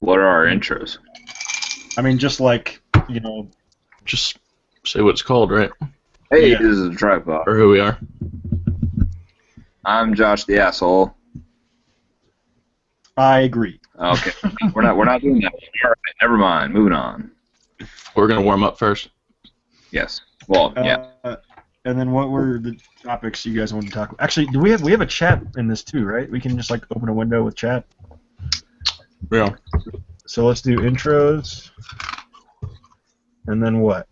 What are our intros? I mean, just like, you know, Just say what it's called, right? Hey, Yeah. this is a tripod. Or who we are. I'm Josh the asshole. I agree. Okay, we're not doing that. All right, never mind. Moving on. We're gonna warm up first. Yes. Well, yeah. And then what were the topics you guys wanted to talk about? Actually, do we have a chat in this too, right? We can just like open a window with chat. Yeah. So let's do intros. And then what?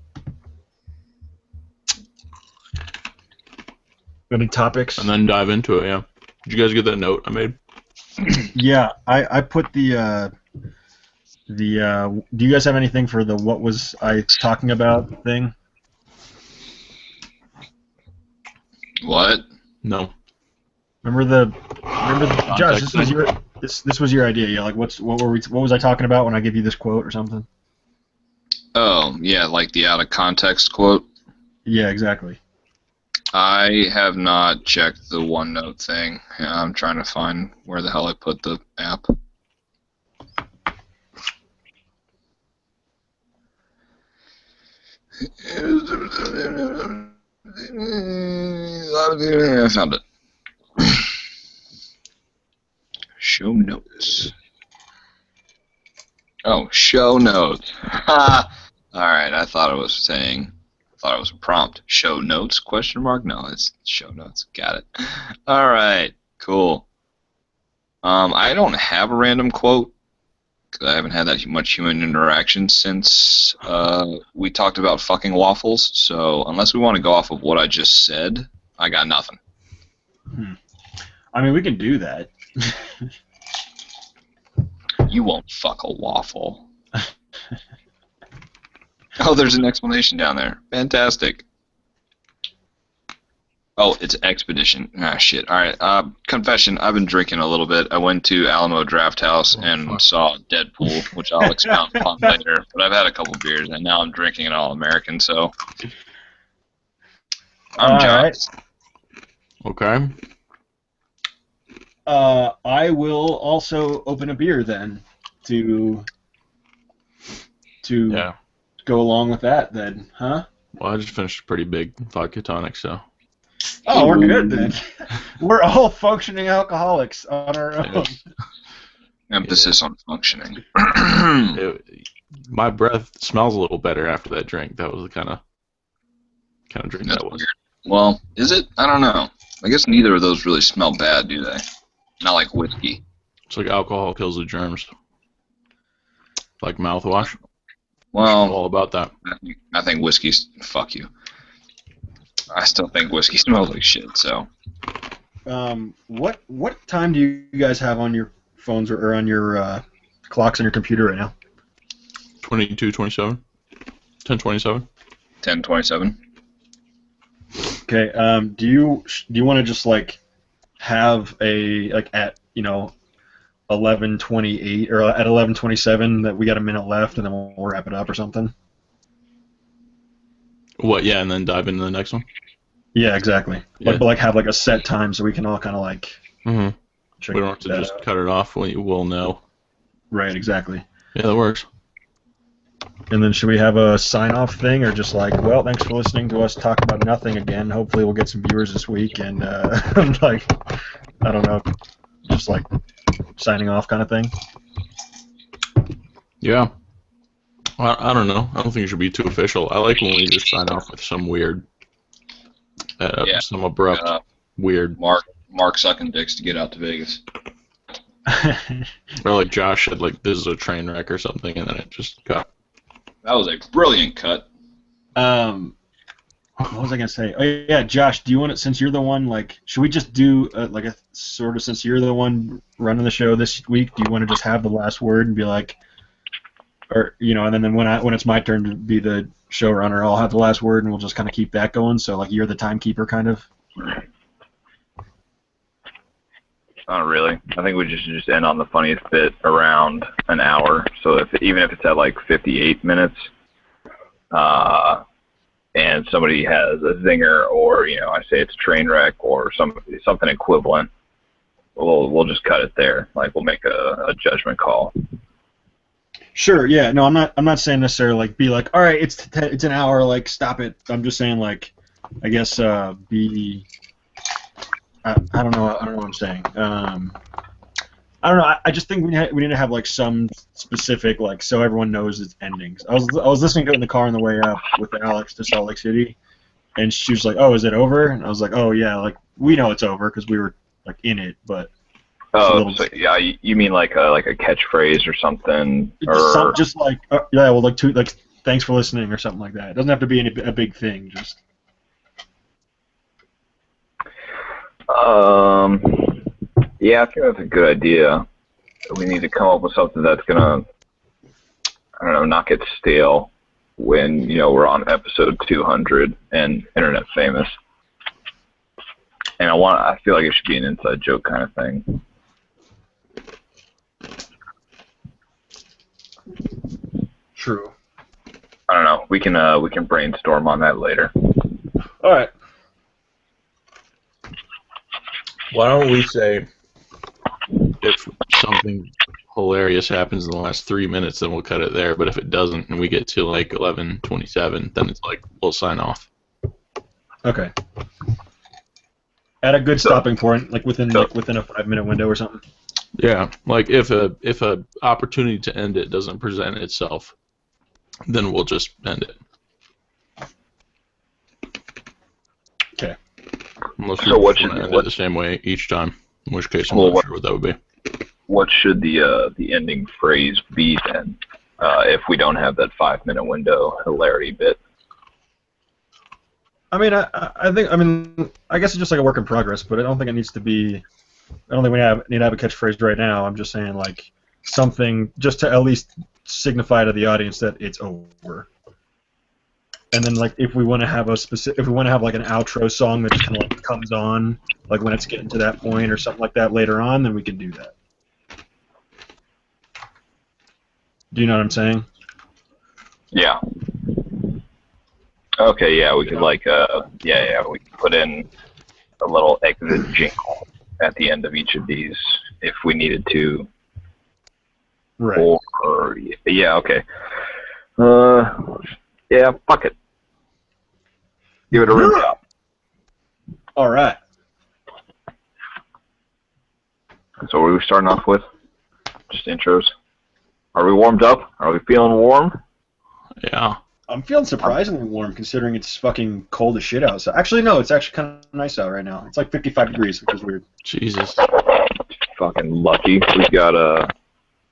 Any topics? And then dive into it, yeah. Did you guys get that note I made? Yeah, I put the do you guys have anything for the what was I talking about thing? What? No. Remember Josh, Context this was your idea. Yeah, like what was I talking about when I give you this quote or something? Oh, yeah, like the out of context quote. Yeah, exactly. I have not checked the OneNote thing. I'm trying to find where the hell I put the app. I found it. Show notes. Oh, show notes. Ha! Alright, I thought it was a prompt. Show notes, question mark? No, it's show notes. Got it. Alright, cool. I don't have a random quote, because I haven't had that much human interaction since we talked about fucking waffles, so unless we want to go off of what I just said, I got nothing. I mean, we can do that. You won't fuck a waffle. Oh, there's an explanation down there. Fantastic. Oh, it's Expedition. Ah, shit. Alright, confession, I've been drinking a little bit. I went to Alamo Draft House and saw Deadpool, which I'll expound upon later. But I've had a couple beers, and now I'm drinking an All-American, so... I'm Josh. Okay. I will also open a beer then to Yeah. go along with that then, huh? Well, I just finished a pretty big vodka tonic, so. Oh, we're good then. We're all functioning alcoholics on our own. Emphasis on functioning. My breath smells a little better after that drink. That was the kind of drink That's that was. weird. Well, is it? I don't know. I guess neither of those really smell bad, do they? Not like whiskey. It's like alcohol kills the germs. Like mouthwash. Well, All about that. I think whiskey's... Fuck you. I still think whiskey smells like shit, so... What time do you guys have on your phones or on your clocks on your computer right now? 22:27. 10:27. 10:27. Okay. Do you want to just like have a like at 11:28 or at 11:27 that we got a minute left and then we'll wrap it up or something? What? Yeah, and then dive into the next one. Yeah, exactly. Yeah. But like have like a set time so we can all kind of like. Mm-hmm. check We don't have to that just out. cut it off when you will know. Right. Exactly. Yeah, that works. And then should we have a sign-off thing, or just like, well, thanks for listening to us talk about nothing again. Hopefully we'll get some viewers this week, and like, I don't know, just like signing off kind of thing. Yeah. I don't know. I don't think it should be too official. I like when we just sign off with some weird, Yeah. some abrupt, weird. Mark sucking dicks to get out to Vegas. Or like Josh said, like, this is a train wreck or something, and then it just got. That was a brilliant cut. What was I gonna say? Oh yeah, Josh, do you want it, since you're the one, like, should we just do like a sort of, since you're the one running the show this week, do you want to just have the last word and be like, or and then when it's my turn to be the showrunner, I'll have the last word and we'll just kind of keep that going. So like you're the timekeeper, kind of. Not really. I think we just end on the funniest bit around an hour. So even if it's at like 58 minutes, and somebody has a zinger, or I say it's a train wreck or something equivalent, we'll just cut it there. Like we'll make a judgment call. Sure, yeah. No, I'm not saying necessarily like be like, all right, it's an hour, like stop it. I'm just saying like, I guess be. I don't know. I don't know what I'm saying. I don't know. I just think we need to have like some specific like so everyone knows its endings. I was listening to it in the car on the way up with Alex to Salt Lake City, and she was like, "Oh, is it over?" And I was like, "Oh yeah, like we know it's over because we were like in it, but." Oh, so yeah, you mean like a catchphrase or something, or Just like yeah, well, like thanks for listening or something like that. It doesn't have to be a big thing. Just yeah, I think that's a good idea. We need to come up with something that's gonna, I don't know, not get stale when we're on episode 200 and internet famous. And I feel like it should be an inside joke kind of thing. true. I don't know. We can brainstorm on that later. All right. Why don't we say if something hilarious happens in the last 3 minutes, then we'll cut it there. But if it doesn't, and we get to like 11:27, then it's like we'll sign off. Okay. At a good stopping point, like within a 5-minute window or something. Yeah, like if a opportunity to end it doesn't present itself, then we'll just end it. Okay. Unless So we what want to end it the same way each time, in which case I'm Well, not sure what that would be. What should the ending phrase be then? If we don't have that 5-minute window hilarity bit. I mean, I guess it's just like a work in progress, but I don't think it needs to be. I don't think we need to have a catchphrase right now. I'm just saying like something just to at least signify to the audience that it's over. And then like if we want to have like an outro song that just kind of like comes on like when it's getting to that point or something like that later on, then we can do that. Do you know what I'm saying? Yeah. Okay, yeah, we could like we could put in a little exit jingle at the end of each of these if we needed to. Right. Or yeah, okay. Yeah, fuck it. Give it a rim job. All right. So what are we starting off with? Just intros. Are we warmed up? Are we feeling warm? Yeah. I'm feeling surprisingly warm considering it's fucking cold as shit out. So actually, no, it's actually kind of nice out right now. It's like 55 degrees, which is weird. Jesus. Fucking lucky. We've got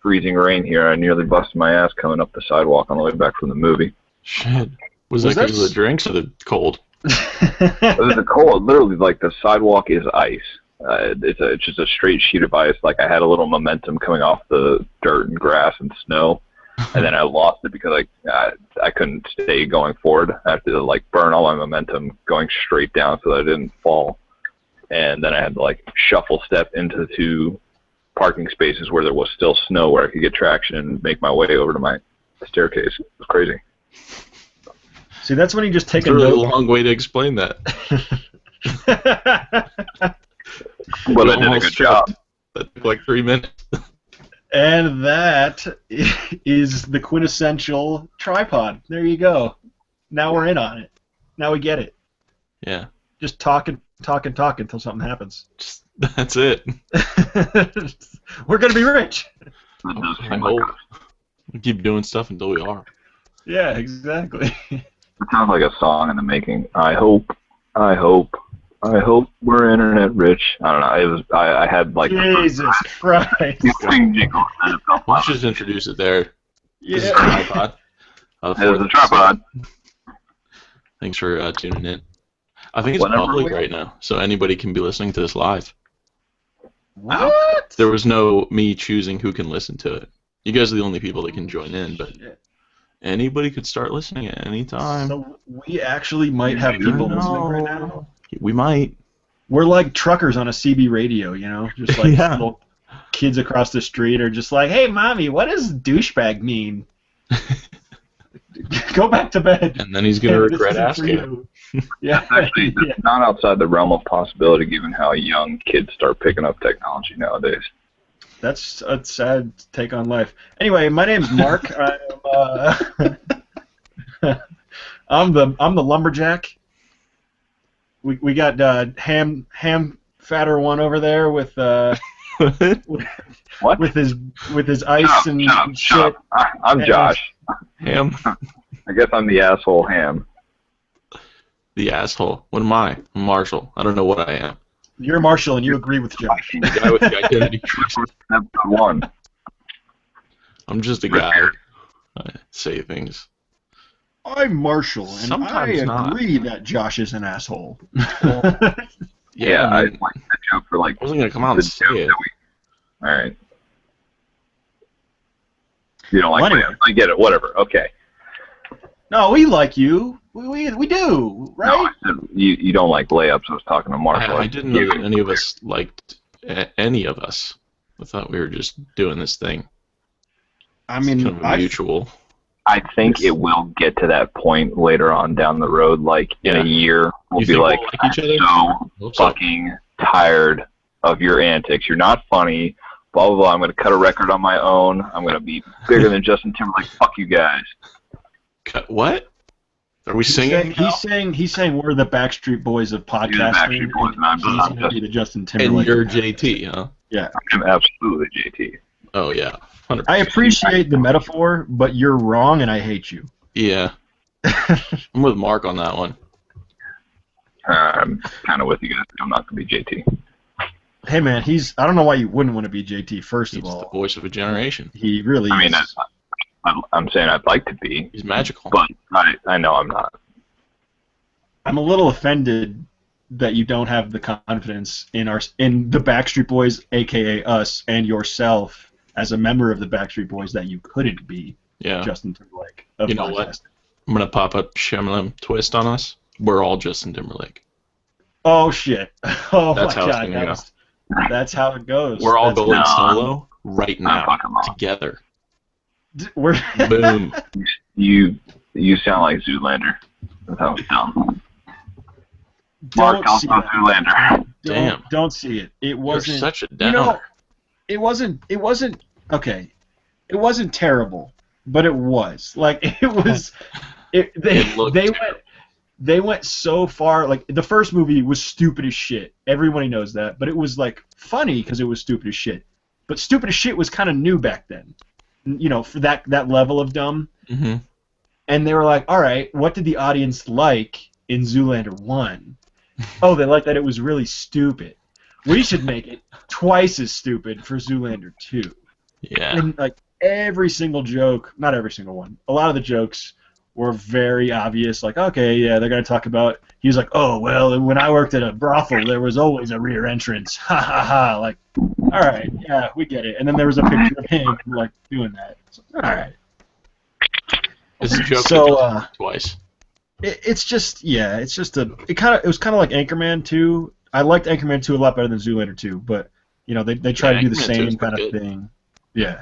freezing rain here. I nearly busted my ass coming up the sidewalk on the way back from the movie. Shit. Was that because of the drinks or the cold? It was the cold. Literally, like the sidewalk is ice. It's just a straight sheet of ice. Like I had a little momentum coming off the dirt and grass and snow, and then I lost it because I couldn't stay going forward. I had to like burn all my momentum going straight down so that I didn't fall, and then I had to like shuffle step into the 2 parking spaces where there was still snow where I could get traction and make my way over to my staircase. It was crazy. See, that's when you just take It's a really long way to explain that. But I did a good job. That took like 3 minutes. And that is the quintessential tripod. There you go. Now we're in on it. Now we get it. Yeah. Just talk until something happens. That's it. We're gonna be rich. I hope. We keep doing stuff until we are. Yeah, exactly. It sounds like a song in the making. I hope we're internet rich. I don't know. It was. I had like. Jesus Christ. Jingle. Let's just introduce it there. Yeah. This is a tripod. It was a tripod. Thanks for tuning in. I think it's Whatever. public right now, so anybody can be listening to this live. What? There was no me choosing who can listen to it. You guys are the only people that can join in, but anybody could start listening at any time. So we actually might have people listening right now. We might. We're like truckers on a CB radio, you know, just like Yeah. little kids across the street are just like, "Hey, mommy, what does douchebag mean?" Go back to bed. And then he's gonna This regret isn't for asking. you. Yeah. Actually, it's not outside the realm of possibility given how young kids start picking up technology nowadays. That's a sad take on life. Anyway, my name's Mark. I'm the lumberjack. We got ham fatter one over there with What? with his ice Shut up, and shut up, shit. shut up. I'm And- Josh. Ham. I guess I'm the asshole ham. The asshole. What am I? I'm Marshall. I don't know what I am. You're Marshall, and you agree with Josh. The guy with the identity crisis. Episode 1. I'm just a guy. I say things. I'm Marshall, and Sometimes I not. agree that Josh is an asshole. Yeah, I I mean, like that joke for like. I wasn't gonna come out the and say joke it. that we- All right. You don't like Well, anyway. layups. I get it. Whatever. Okay. No, we like you. We do, right? No, I said you don't like layups. I was talking to Marshall. I didn't know that any of us liked any of us. I thought we were just doing this thing. I It's mean, kind of a mutual. I think it will get to that point later on down the road. Like in Yeah. a year, we'll You be think like, we'll like each other? so Hope so. fucking tired of your antics. You're not funny. Blah blah blah. I'm gonna cut a record on my own. I'm gonna be bigger than Justin Timberlake. Fuck you guys. What? Are we singing? He's saying we're the Backstreet Boys of podcasting. Backstreet Boys, and I'm he's going to just- be the Justin And Timberlake. you're JT, huh? I'm absolutely JT. Oh yeah, 100%. I appreciate the metaphor, but you're wrong, and I hate you. Yeah, I'm with Mark on that one. I'm kind of with you guys. I'm not gonna be JT. Hey man, I don't know why you wouldn't want to be JT. First He's of the all, voice of a generation. he really I mean, is. I'm saying I'd like to be, He's magical. but I know I'm not. I'm a little offended that you don't have the confidence in the Backstreet Boys, aka us, and yourself as a member of the Backstreet Boys that you couldn't be Yeah. Justin Timberlake. Of You know what? podcasting. I'm gonna pop a Shyamalan twist on us. We're all Justin Timberlake. Oh shit! Oh That's my how it's god, gonna go. that's how it goes. We're all That's going no. solo right I'm now fucking wrong. together. We're Boom. You sound like Zoolander. That was dumb. Mark don't see also it. Zoolander. Damn. Don't see it. It You're wasn't. such a You downer. know, it wasn't. Okay. It wasn't terrible, but it was like it was. It looked They went so far. Like the first movie was stupid as shit. Everybody knows that, but it was like funny because it was stupid as shit. But stupid as shit was kind of new back then. You know, for that level of dumb. hmm And they were like, all right, what did the audience like in Zoolander 1? Oh, they liked that it was really stupid. We should make it twice as stupid for Zoolander 2. Yeah. And like every single joke, not every single one, a lot of the jokes were very obvious. Like, okay, yeah, they're going to talk about, he's like, oh, well, when I worked at a brothel, there was always a rear entrance. Ha ha ha. Like, all right, yeah, we get it. And then there was a picture of him, like, doing that. So, all right. It's a joke So, that does it twice. It's just it was kind of like Anchorman 2. I liked Anchorman 2 a lot better than Zoolander 2, but you know they try Yeah, to do the Anchorman 2 is same kind of pretty good. thing. Yeah,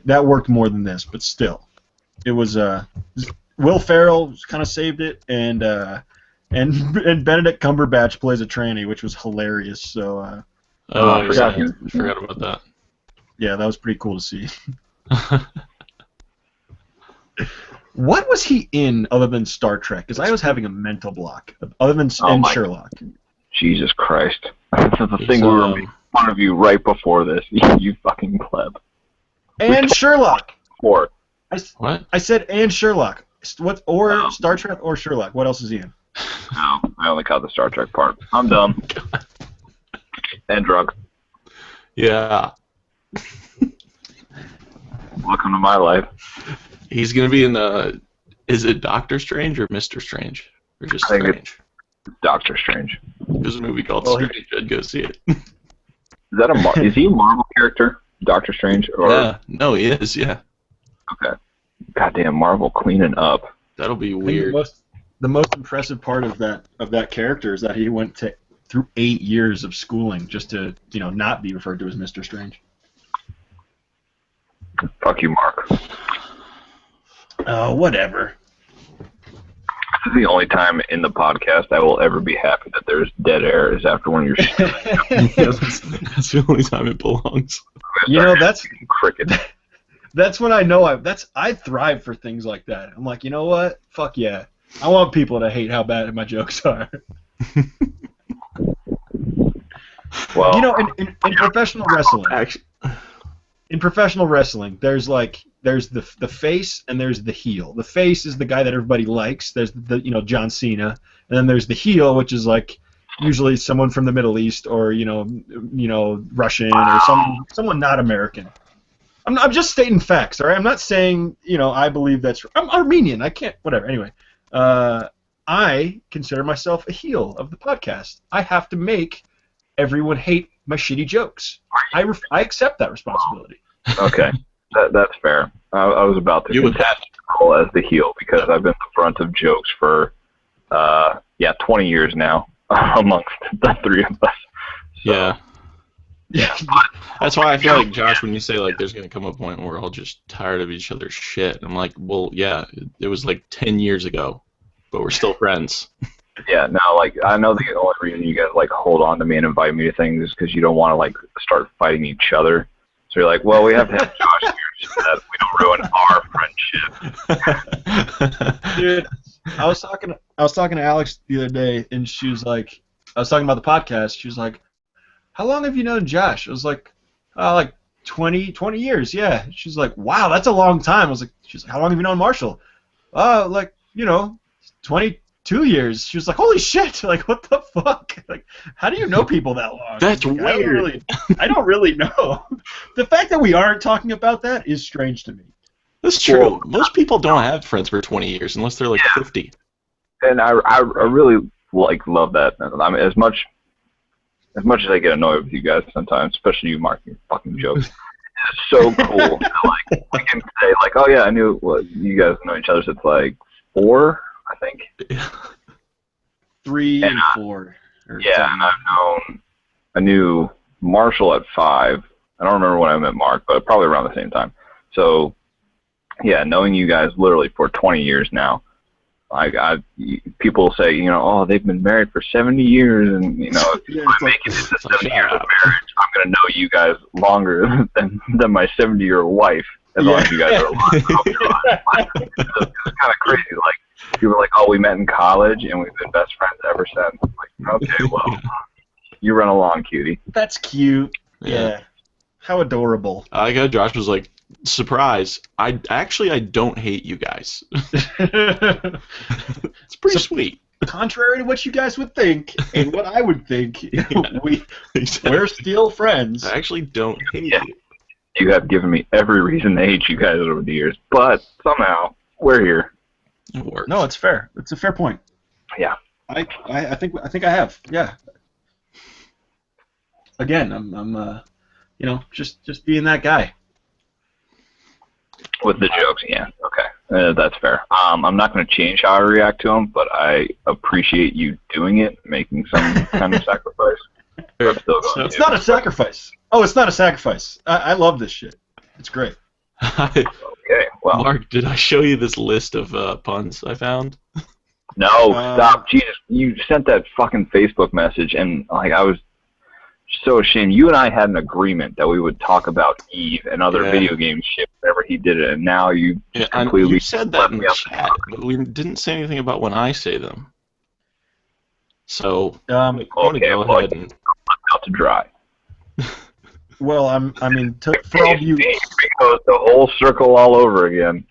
that worked more than this, but still, it was Will Ferrell kind of saved it, and Benedict Cumberbatch plays a tranny, which was hilarious. So Oh, I forgot. I forgot about that. yeah, that was pretty cool to see. What was he in other than Star Trek? Because I was having a mental block. Other than Oh and my- Sherlock. Jesus Christ. That's the He's, thing we were making fun of you right before this. You fucking pleb. And Sherlock. Or What? I said and Sherlock. What or Oh. Star Trek or Sherlock? What else is he in? no, I only caught the Star Trek part. I'm dumb. And drunk. Yeah. Welcome to my life. He's gonna be in is it Doctor Strange or Mr. Strange? Or just I think it's- Strange? Doctor Strange. There's a movie called Well, he- Strange. I'd go see it. Is that is he a Marvel character? Doctor Strange? Or Yeah. No, he is. Yeah. okay. Goddamn Marvel cleaning up. That'll be I think weird. the most impressive part of that character is that he went through 8 years of schooling just to not be referred to as Mr. Strange. Fuck you, Mark. Oh, whatever. This is the only time in the podcast I will ever be happy that there's dead air is after one of your Yeah, that's the only time it belongs. You know, that's cricket. that's when I know I thrive for things like that. I'm like, you know what? Fuck yeah. I want people to hate how bad my jokes are. Well, You know, in professional wrestling, Actually, there's the face and there's the heel. The face is the guy that everybody likes. There's the John Cena, and then there's the heel, which is like usually someone from the Middle East or Russian or someone not American. I'm just stating facts, all right? I'm not saying I believe that's. I'm Armenian. I can't. Whatever. Anyway, I consider myself a heel of the podcast. I have to make everyone hate my shitty jokes. I accept that responsibility. okay, that's fair. I was about to You would contest the role as the heel because I've been the brunt of jokes for 20 years now amongst the three of us. So, yeah. Yeah. That's why I feel like, Josh, when you say, like, there's going to come a point where we're all just tired of each other's shit, I'm like, well, yeah, it was like 10 years ago, but we're still friends. Yeah, no, like, I know the only reason you guys, like, hold on to me and invite me to things is because you don't want to, like, start fighting each other. So you're like, well, we have to have Josh here so that we don't ruin our friendship. Dude, I was talking to Alex the other day, and she was like, I was talking about the podcast. She was like, how long have you known Josh? I was like 20 years, yeah. She's like, wow, that's a long time. I was like, she's like, how long have you known Marshall? 22 years. She was like, holy shit, like, what the fuck? Like, how do you know people that long? That's like, weird. I don't really know. The fact that we aren't talking about that is strange to me. That's true. Well, Most people don't have friends for 20 years unless they're like 50. And I really, like, love that. I mean, as much as I get annoyed with you guys sometimes, especially you, Mark, your fucking jokes, it's so cool. Like, we can say, like, oh, yeah, I knew you guys know each other since, like, 4, I think. 3 and And, 4. Or Yeah, and I knew Marshall at 5. I don't remember when I met Mark, but probably around the same time. So, yeah, knowing you guys literally for 20 years now, like, people say, oh, they've been married for 70 years, and, if I make it into 70 years of marriage, I'm going to know you guys longer than my 70-year-old wife, as long as you guys are alive. It's kind of crazy. Like, people are like, oh, we met in college, and we've been best friends ever since. I'm like, okay, well, you run along, cutie. That's cute. Yeah. Yeah. How adorable. Josh was like, surprise, I don't hate you guys. It's pretty sweet. Contrary to what you guys would think, and what I would think, we're still friends. I actually don't hate Yeah. you. You have given me every reason to hate you guys over the years, but somehow we're here. It works. No, it's fair. It's a fair point. Yeah. I think I have. Yeah. Again, I'm just being that guy. With the jokes, yeah. Okay. That's fair. I'm not going to change how I react to them, but I appreciate you doing it, making some kind of sacrifice. I'm still going It's to. not a sacrifice. Oh, it's not a sacrifice. I love this shit. It's great. Okay, well. Mark, did I show you this list of puns I found? No, stop. Jesus, you sent that fucking Facebook message, and, like, I was so ashamed. You and I had an agreement that we would talk about Eve and other video game shit whenever he did it, and now you just completely you said that in left me the up. chat, but we didn't say anything about when I say them. So Um, I'm going to go ahead and... Out to dry. well, for all you Here goes the whole circle all over again.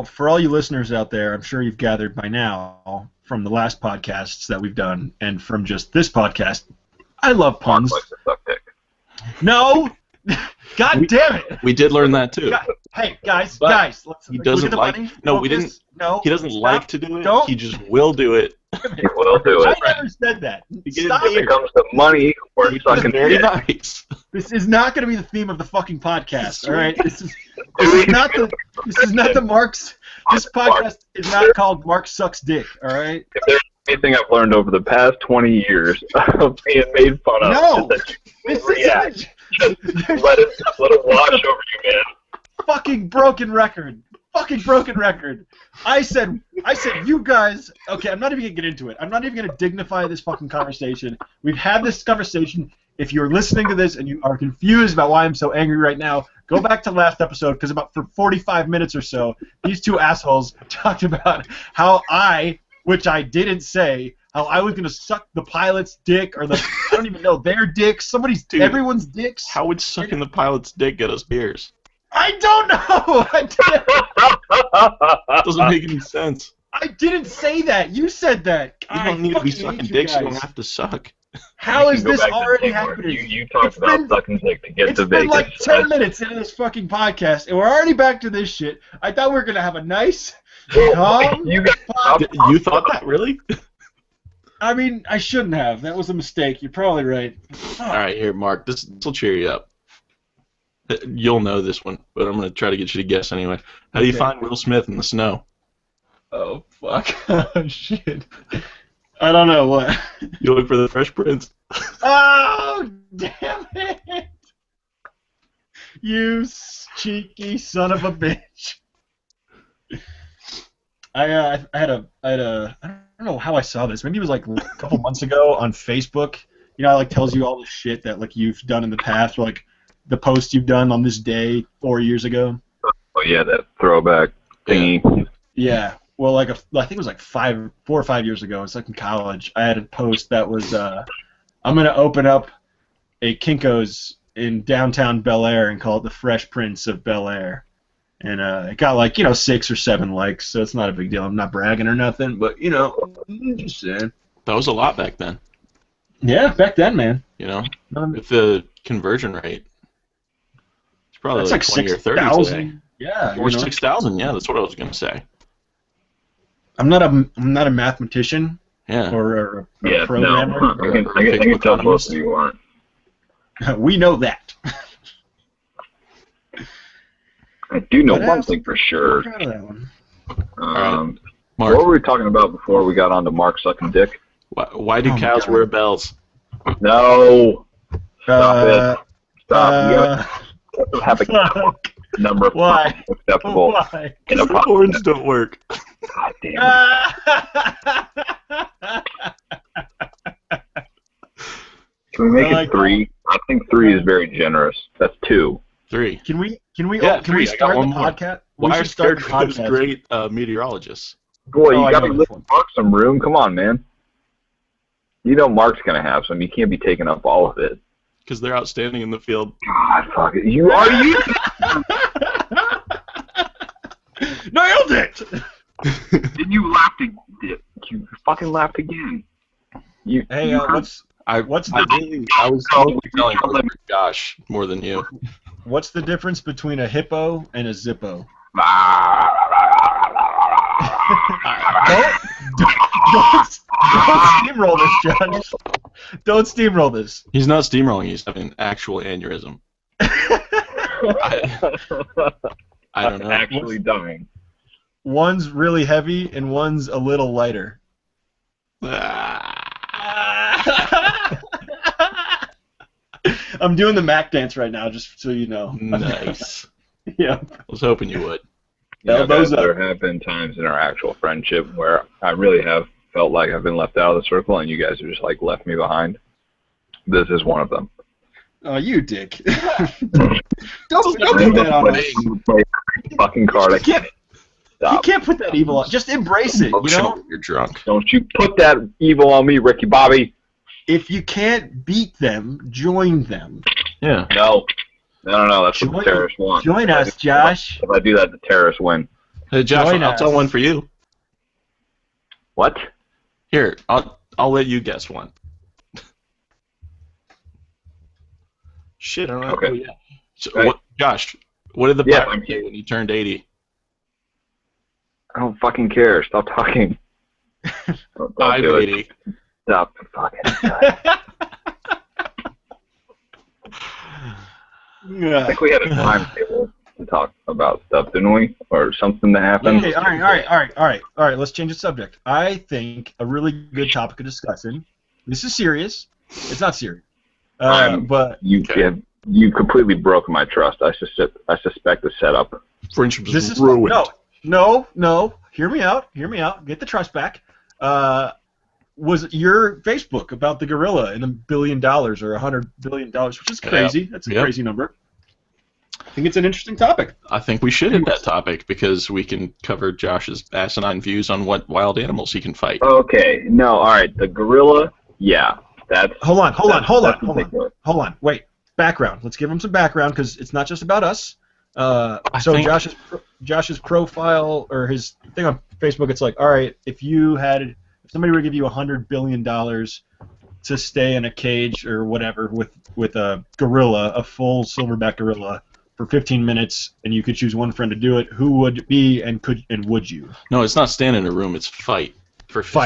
for all you listeners out there, I'm sure you've gathered by now from the last podcasts that we've done and from just this podcast. I love puns. Mark likes to suck dick. No, God damn it! We did learn that too. Hey guys, But let's. he doesn't look at the like- money. no, we Focus. didn't- No, He doesn't stop. like to do it. Don't. He just will do it. He will do I it. never said that. get Stop When it. it comes to money, we're He's sucking very dick. nice. This is not going to be the theme of the fucking podcast. All right, this is not the Mark's. This podcast is not called Mark Sucks Dick. All right. If there's anything I've learned over the past 20 years of being made fun of, No, is that this react. is let it wash over you, man. fucking broken record. Fucking broken record. I said you guys. Okay, I'm not even gonna get into it. I'm not even gonna dignify this fucking conversation. We've had this conversation. if you're listening to this and you are confused about why I'm so angry right now, go back to last episode, because about for 45 minutes or so, these two assholes talked about how which I didn't say, how I was going to suck the pilot's dick, or I don't even know, their dicks, everyone's dicks. How would sucking the pilot's dick get us beers? I don't know! That doesn't make any sense. I didn't say that. You said that. You don't need to be sucking dicks. You don't have to suck. How You is can go this back to already Seymour. happening? You talked about sucking dick to get It's to been Vegas. like 10 minutes into this fucking podcast, and we're already back to this shit. I thought we were going to have a nice, calm... You got You thought that, really? I mean, I shouldn't have. That was a mistake. You're probably right. All right, here, Mark. This will cheer you up. You'll know this one, but I'm going to try to get you to guess anyway. How do you find Will Smith in the snow? Oh, fuck. Oh, shit. I don't know what. You look for the Fresh Prince. Oh, damn it. You cheeky son of a bitch. I had a I don't know how I saw this. Maybe it was like a couple months ago on Facebook. You know, it like tells you all the shit that like you've done in the past, or like the post you've done on this day 4 years ago. Oh yeah, that throwback thingy. Yeah. Well, I think it was like 4 or 5 years ago. It's like in college. I had a post that was, I'm gonna open up a Kinko's in downtown Bel Air and call it the Fresh Prince of Bel Air. And it got like 6 or 7 likes, so it's not a big deal. I'm not bragging or nothing, but just saying. That was a lot back then. Yeah, back then, man. With the conversion rate. It's probably That's like 20 or 30 today. 6,000. Yeah. Or 6,000, yeah, that's what I was going to say. I'm not a mathematician Yeah. or a Yeah, programmer. no. I can tell both of you aren't. We know that. I do know But one thing for sure. I'm proud of that one. Um, Mark, what were we talking about before we got on to Mark sucking dick? why do Oh my cows God. wear bells? No. Stop it. Stop. You have to have a fuck. number of Why? times acceptable Why? in a The podcast. horns don't work. God damn it. Can we make I it like 3? I think 3 is very generous. That's 2. 3. Can we Yeah, can we 3. I got start the one more. podcast? Why We are should start the scarecrows podcast. great meteorologists? Boy, Oh, you I gotta know give this one. Mark some room. Come on, man. You know Mark's gonna have some. You can't be taking up all of it. Because they're outstanding in the field. God, fuck it. You are you? Nailed it! Did you laugh? You fucking laughed again. You. Hey, you what's I What's I was totally telling Josh more than you. what's the difference between a hippo and a zippo? Don't steamroll this, Josh. Don't steamroll this. He's not steamrolling. He's having an actual aneurysm. I don't know. Actually dying. One's really heavy and one's a little lighter. I'm doing the Mac dance right now, just so you know. Nice. Yeah. I was hoping you would. Yeah, Elbows up. there have been times in our actual friendship where I really have felt like I've been left out of the circle, and you guys have just like left me behind. This is one of them. Oh, you dick. don't put that on us. You play a fucking card. I can't. You Stop. can't put that evil on. Just embrace it, you Emotional know? when you're drunk. Don't you put that evil on me, Ricky Bobby. If you can't beat them, join them. Yeah. No. No. That's what the terrorists want. Join us, Josh. If I do that, the terrorists win. Hey, Josh, Join I'll us. tell one for you. What? Here, I'll let you guess one. Shit, I don't know. Okay. Oh, yeah. So, Right. Josh, what did the Yeah, pirate I'm say here. when he turned 80? I don't fucking care. Stop talking. Don't I'm do it. 80. Stop fucking. I think we had a timetable to talk about stuff, didn't we? Or something that happened. Okay, all right. Let's change the subject. I think a really good topic of discussion. This is serious. It's not serious. But You you completely broken my trust. I suspect the setup. Friendship this is is ruined. no. Hear me out. Get the trust back. was your Facebook about the gorilla and the $1 billion or $100 billion, which is crazy. That's a crazy number. I think it's an interesting topic. I think we should hit that topic because we can cover Josh's asinine views on what wild animals he can fight. Okay, no, all right, the gorilla, yeah, that's... Hold on, wait. Background. Let's give him some background because it's not just about us. Josh's profile or his thing on Facebook, it's like, all right, if somebody were to give you $100 billion to stay in a cage or whatever with a gorilla, a full silverback gorilla, for 15 minutes, and you could choose one friend to do it, who would it be, and would you? No, it's not stand in a room, it's fight.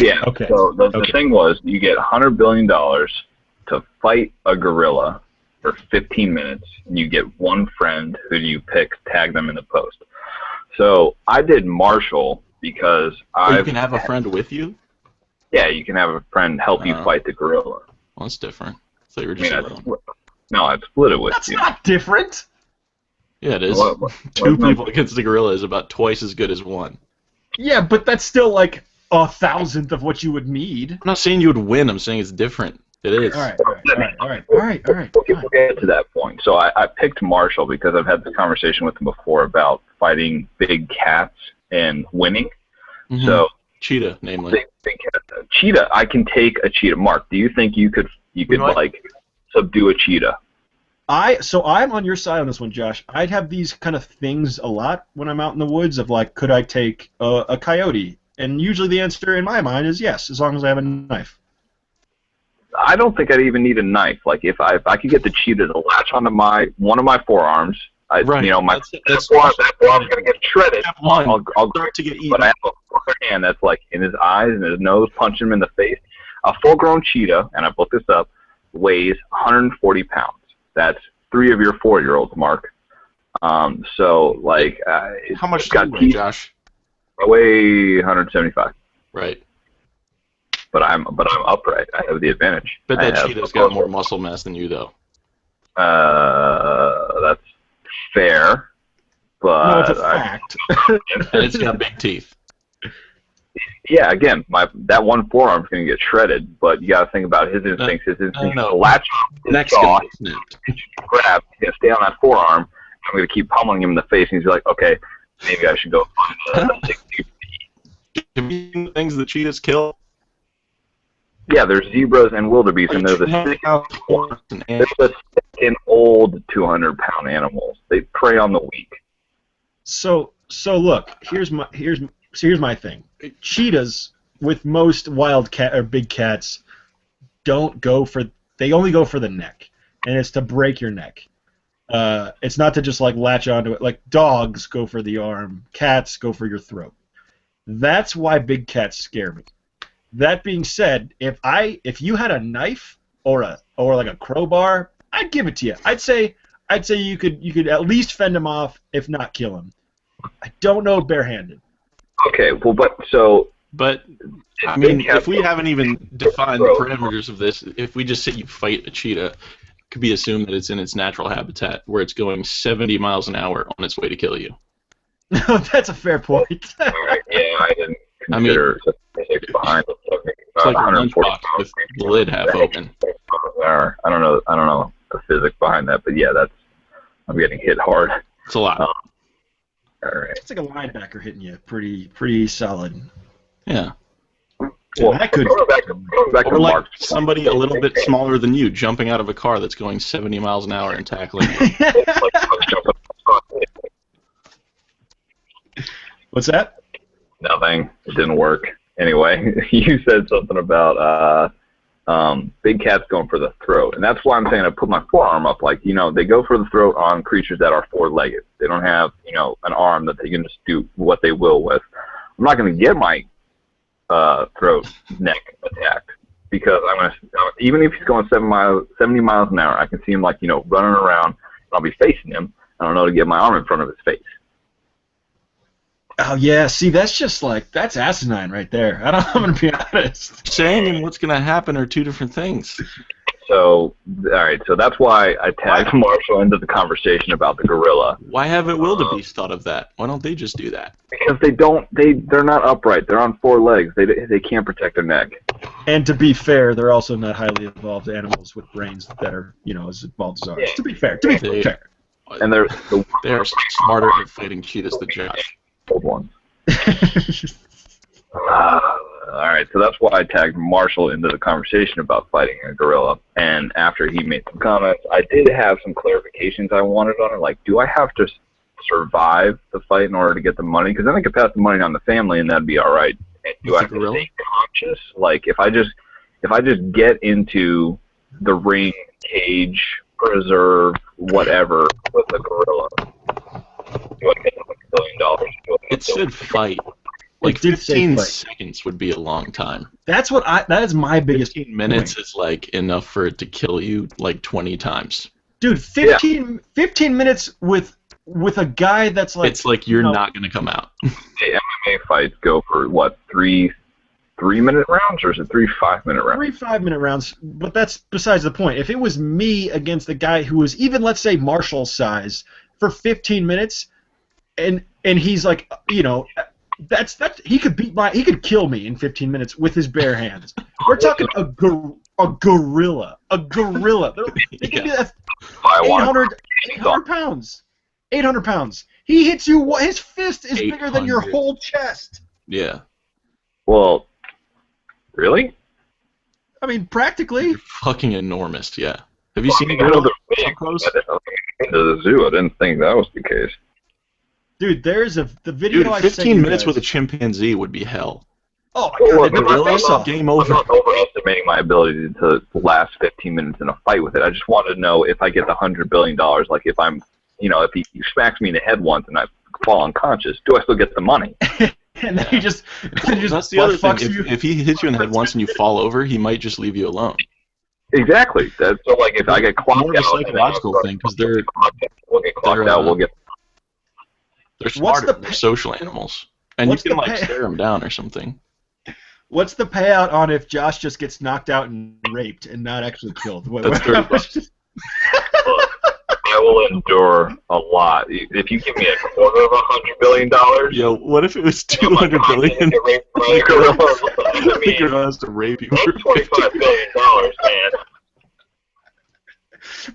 Yeah, okay. So the thing was, you get $100 billion to fight a gorilla for 15 minutes, and you get one friend who you pick, tag them in the post. So I did Marshall because you can have a friend with you? Yeah, you can have a friend help you fight the gorilla. Well, that's different. So you were just alone. No, I'd split it with you. That's not different! Yeah, it is. Two people against the gorilla is about twice as good as one. Yeah, but that's still like 1,000th of what you would need. I'm not saying you would win. I'm saying it's different. It is. All right. We'll get to that point. So I picked Marshall because I've had this conversation with him before about fighting big cats and winning. Mm-hmm. So cheetah, namely. Big cat, cheetah. I can take a cheetah. Mark, do you think you could like subdue a cheetah? So I'm on your side on this one, Josh. I'd have these kind of things a lot when I'm out in the woods of like, could I take a coyote? And usually the answer in my mind is yes, as long as I have a knife. I don't think I'd even need a knife. Like if I could get the cheetah to latch onto one of my forearms, that forearm's gonna get shredded. I'll start to get eaten. But I have a other hand that's like in his eyes and his nose, punch him in the face. A full-grown cheetah, and I looked this up, weighs 140 pounds. That's 3 of your 4-year-olds, Mark. So like, how much do you weigh, Josh? I weigh 175. Right. But I'm upright. I have the advantage. But that cheetah's got more muscle mass than you, though. That's fair. But no, it's a fact. And it's got big teeth. Yeah, again, that one forearm's going to get shredded, but you got to think about his instincts. His instincts to latch on his jaw, grab, he's going to stay on that forearm. I'm going to keep pummeling him in the face, and he's like, okay, maybe I should go find a 60. Have you seen the things that cheetahs kill? Yeah, there's zebras and wildebeest, and they're the second old 200-pound animals. They prey on the weak. So look, here's my thing. Cheetahs, with most wild cat or big cats, they only go for the neck, and it's to break your neck. It's not to just like latch onto it. Like dogs go for the arm, cats go for your throat. That's why big cats scare me. That being said, if you had a knife or like a crowbar, I'd give it to you. I'd say you could at least fend him off, if not kill him. I don't know barehanded. Okay, well, but I mean, if we haven't even defined the parameters of this, if we just say you fight a cheetah, it could be assumed that it's in its natural habitat where it's going 70 miles an hour on its way to kill you. No, that's a fair point. All right, yeah, I didn't consider the physics behind it. It's like a lunchbox with the lid half open. I don't know the physics behind that, but yeah, I'm getting hit hard. It's a lot. All right. It's like a linebacker hitting you, pretty solid. Yeah. Well, that could going back or to like Mark. Somebody a little bit smaller than you jumping out of a car that's going 70 miles an hour and tackling you. What's that? Nothing. It didn't work. Anyway, you said something about big cats going for the throat, and that's why I'm saying I put my forearm up. Like, they go for the throat on creatures that are four-legged. They don't have, an arm that they can just do what they will with. I'm not going to get my throat, neck attacked because I'm going to, even if he's going 70 miles an hour, I can see him like, running around, and I'll be facing him. I don't know to get my arm in front of his face. Oh yeah, see that's asinine right there. I'm gonna be honest. Saying and what's gonna happen are two different things. So, all right. So that's why I tagged Marshall into the conversation about the gorilla. Why haven't wildebeest thought of that? Why don't they just do that? Because they're not upright. They're on 4 legs. They can't protect their neck. And to be fair, they're also not highly evolved animals with brains that are, as evolved as ours. Yeah. To be fair. And they're the They are smarter at fighting cheetahs than Josh. old ones. All right, so that's why I tagged Marshall into the conversation about fighting a gorilla. And after he made some comments, I did have some clarifications I wanted on it. Like, do I have to survive the fight in order to get the money? Because then I could pass the money on the family, and that'd be all right. And do I have to stay conscious? Like, if I just get into the ring, cage, preserve, whatever, with a gorilla, do I get $1 billion? It said fight. Like, It did say 15 fight. seconds would be a long time. That is my biggest 15 minutes is, like, enough for it to kill you, like, 20 times. Dude, 15 minutes with a guy that's like... It's like you're not going to come out. MMA fights go for, what, 3-minute rounds, or is it 3 5-minute rounds? 3 5-minute rounds, but that's besides the point. If it was me against a guy who was even, let's say, Marshall's size for 15 minutes, and he's like, that's he could kill me in 15 minutes with his bare hands. We're talking a gorilla. They can be 800 pounds. 800 pounds. He hits you. His fist is bigger than your 800. whole chest. Yeah. Well, really? I mean, practically. You're fucking enormous, yeah. Have you seen I a know gorilla they're up big. close? Into the zoo, I didn't think that was the case. Dude, the video Dude, I sent 15 you minutes guys. with a chimpanzee would be hell. Oh my Well, god, they look, rip my face off. Game I'm over. not overestimating my ability to last 15 minutes in a fight with it. I just wanted to know if I get the $100 billion, like if I'm, if he smacks me in the head once and I fall unconscious, do I still get the money? And then he just That's the other thing. fucks you. If he hits you in the head once and you fall over, he might just leave you alone. Exactly. So, like, if I get clocked More of a out, psychological thing, because we'll get clocked out. We'll get. They're What's smarter. the- They're social animals. And you what's can, the like, pay- stare them down or something. What's the payout on if Josh just gets knocked out and raped and not actually killed? That's $30. I will endure a lot. If you give me a quarter of $100 billion, Yo, what if it was 200 billion? The girl has to rape you for $25 billion, man.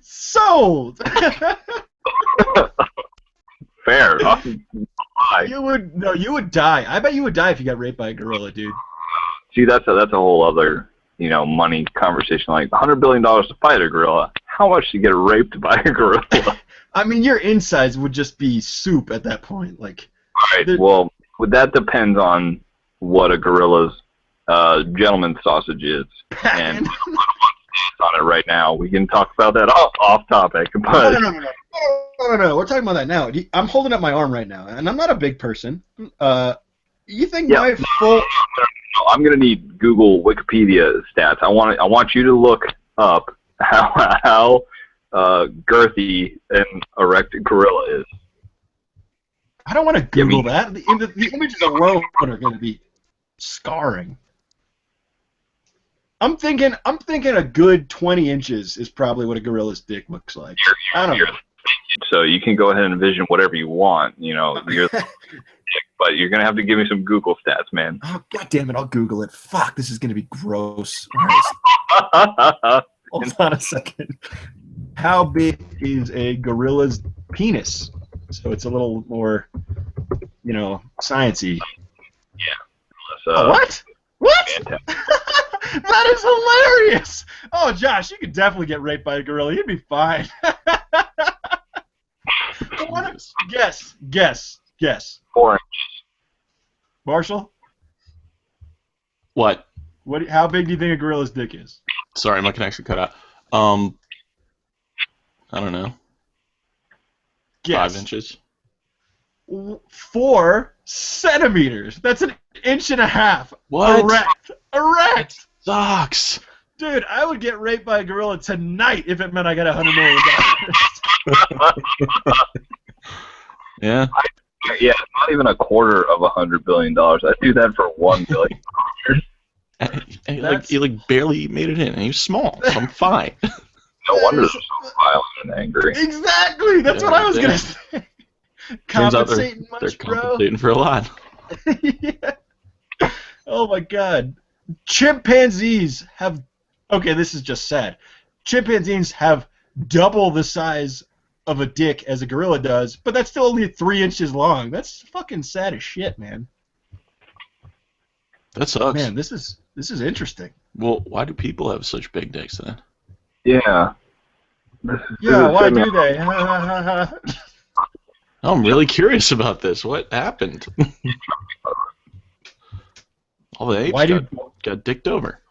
Sold. Fair. You would die. I bet you would die if you got raped by a gorilla, dude. See, that's a whole other, money conversation. Like $100 billion to fight a gorilla. How much to get raped by a gorilla? I mean, your insides would just be soup at that point. Like, All right. Well, that depends on what a gorilla's gentleman's sausage is, and on it right now. We can talk about that off topic, but No. We're talking about that now. I'm holding up my arm right now, and I'm not a big person. You think Yeah. my full? I'm gonna need Google Wikipedia stats. I want you to look up how girthy an erect gorilla is. I don't want to Google that. The images alone are going to be scarring. I'm thinking a good 20 inches is probably what a gorilla's dick looks like. I don't know. So you can go ahead and envision whatever you want. But you're gonna have to give me some Google stats, man. Oh, God damn it, I'll Google it. Fuck, this is going to be gross. All right, hold on a second. How big is a gorilla's penis? So it's a little more, sciencey. What? Fantastic. That is hilarious! Oh, Josh, you could definitely get raped by a gorilla. You'd be fine. Guess. 4 inches. Marshall, What? how big do you think a gorilla's dick is? Sorry, my connection cut out. I don't know. Guess. 5 inches. 4 centimeters. That's an inch and a half. What? Erect. Sucks. Dude, I would get raped by a gorilla tonight if it meant I got $100 million. Yeah. Yeah, not even a quarter of $100 billion. I'd do that for $1 billion. And he barely made it in, and he was small. So I'm fine. No wonder they're so violent and angry. Exactly. That's what I was gonna say. Turns out Compensating they're much, bro. compensating for a lot. Yeah. Oh my god. Chimpanzees have. Okay, this is just sad. Chimpanzees have double the size of a dick as a gorilla does, but that's still only 3 inches long. That's fucking sad as shit, man. That sucks. Man, this is interesting. Well, why do people have such big dicks then? Yeah. Yeah, why do they? I'm really curious about this. What happened? All the apes got dicked over.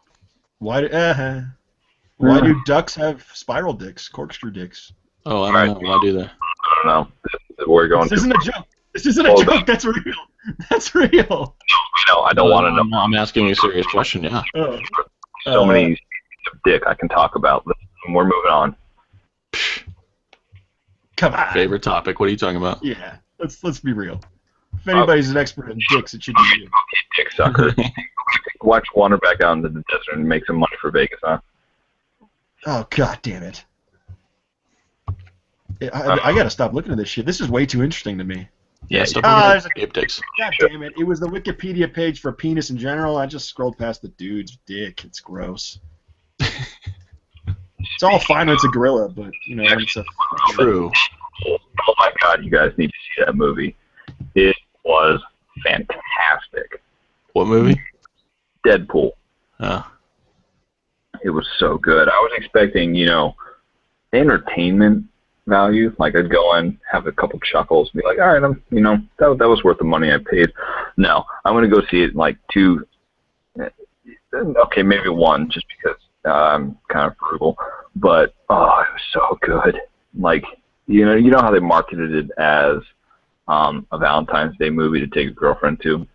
Why do ducks have spiral dicks, corkscrew dicks? Oh, I don't know. Why do they? I don't know. We're going This isn't a joke. This isn't a joke. That's real. That's real. No, I don't want to know. No, I'm asking you a serious question, yeah. So many of dick I can talk about. We're moving on. Come on. Favorite topic. What are you talking about? Yeah, let's be real. If anybody's an expert in dicks, it should be you. Dick sucker. Watch wander back out into the desert and make some money for Vegas, huh? Oh, god damn it. I gotta stop looking at this shit. This is way too interesting to me. Yeah, stop there's a ape dicks. God damn it. It was the Wikipedia page for penis in general. I just scrolled past the dude's dick. It's gross. It's all fine when it's a gorilla, but, you know, when it's a... True. Oh my god, you guys need to see that movie. It was fantastic. What movie? Deadpool. Oh. It was so good. I was expecting, entertainment value. Like, I'd go in, have a couple chuckles, be like, all right, that was worth the money I paid. No, I'm going to go see it in like 2, okay, maybe 1, just because I'm kind of frugal. But, it was so good. Like, you know how they marketed it as a Valentine's Day movie to take a girlfriend to?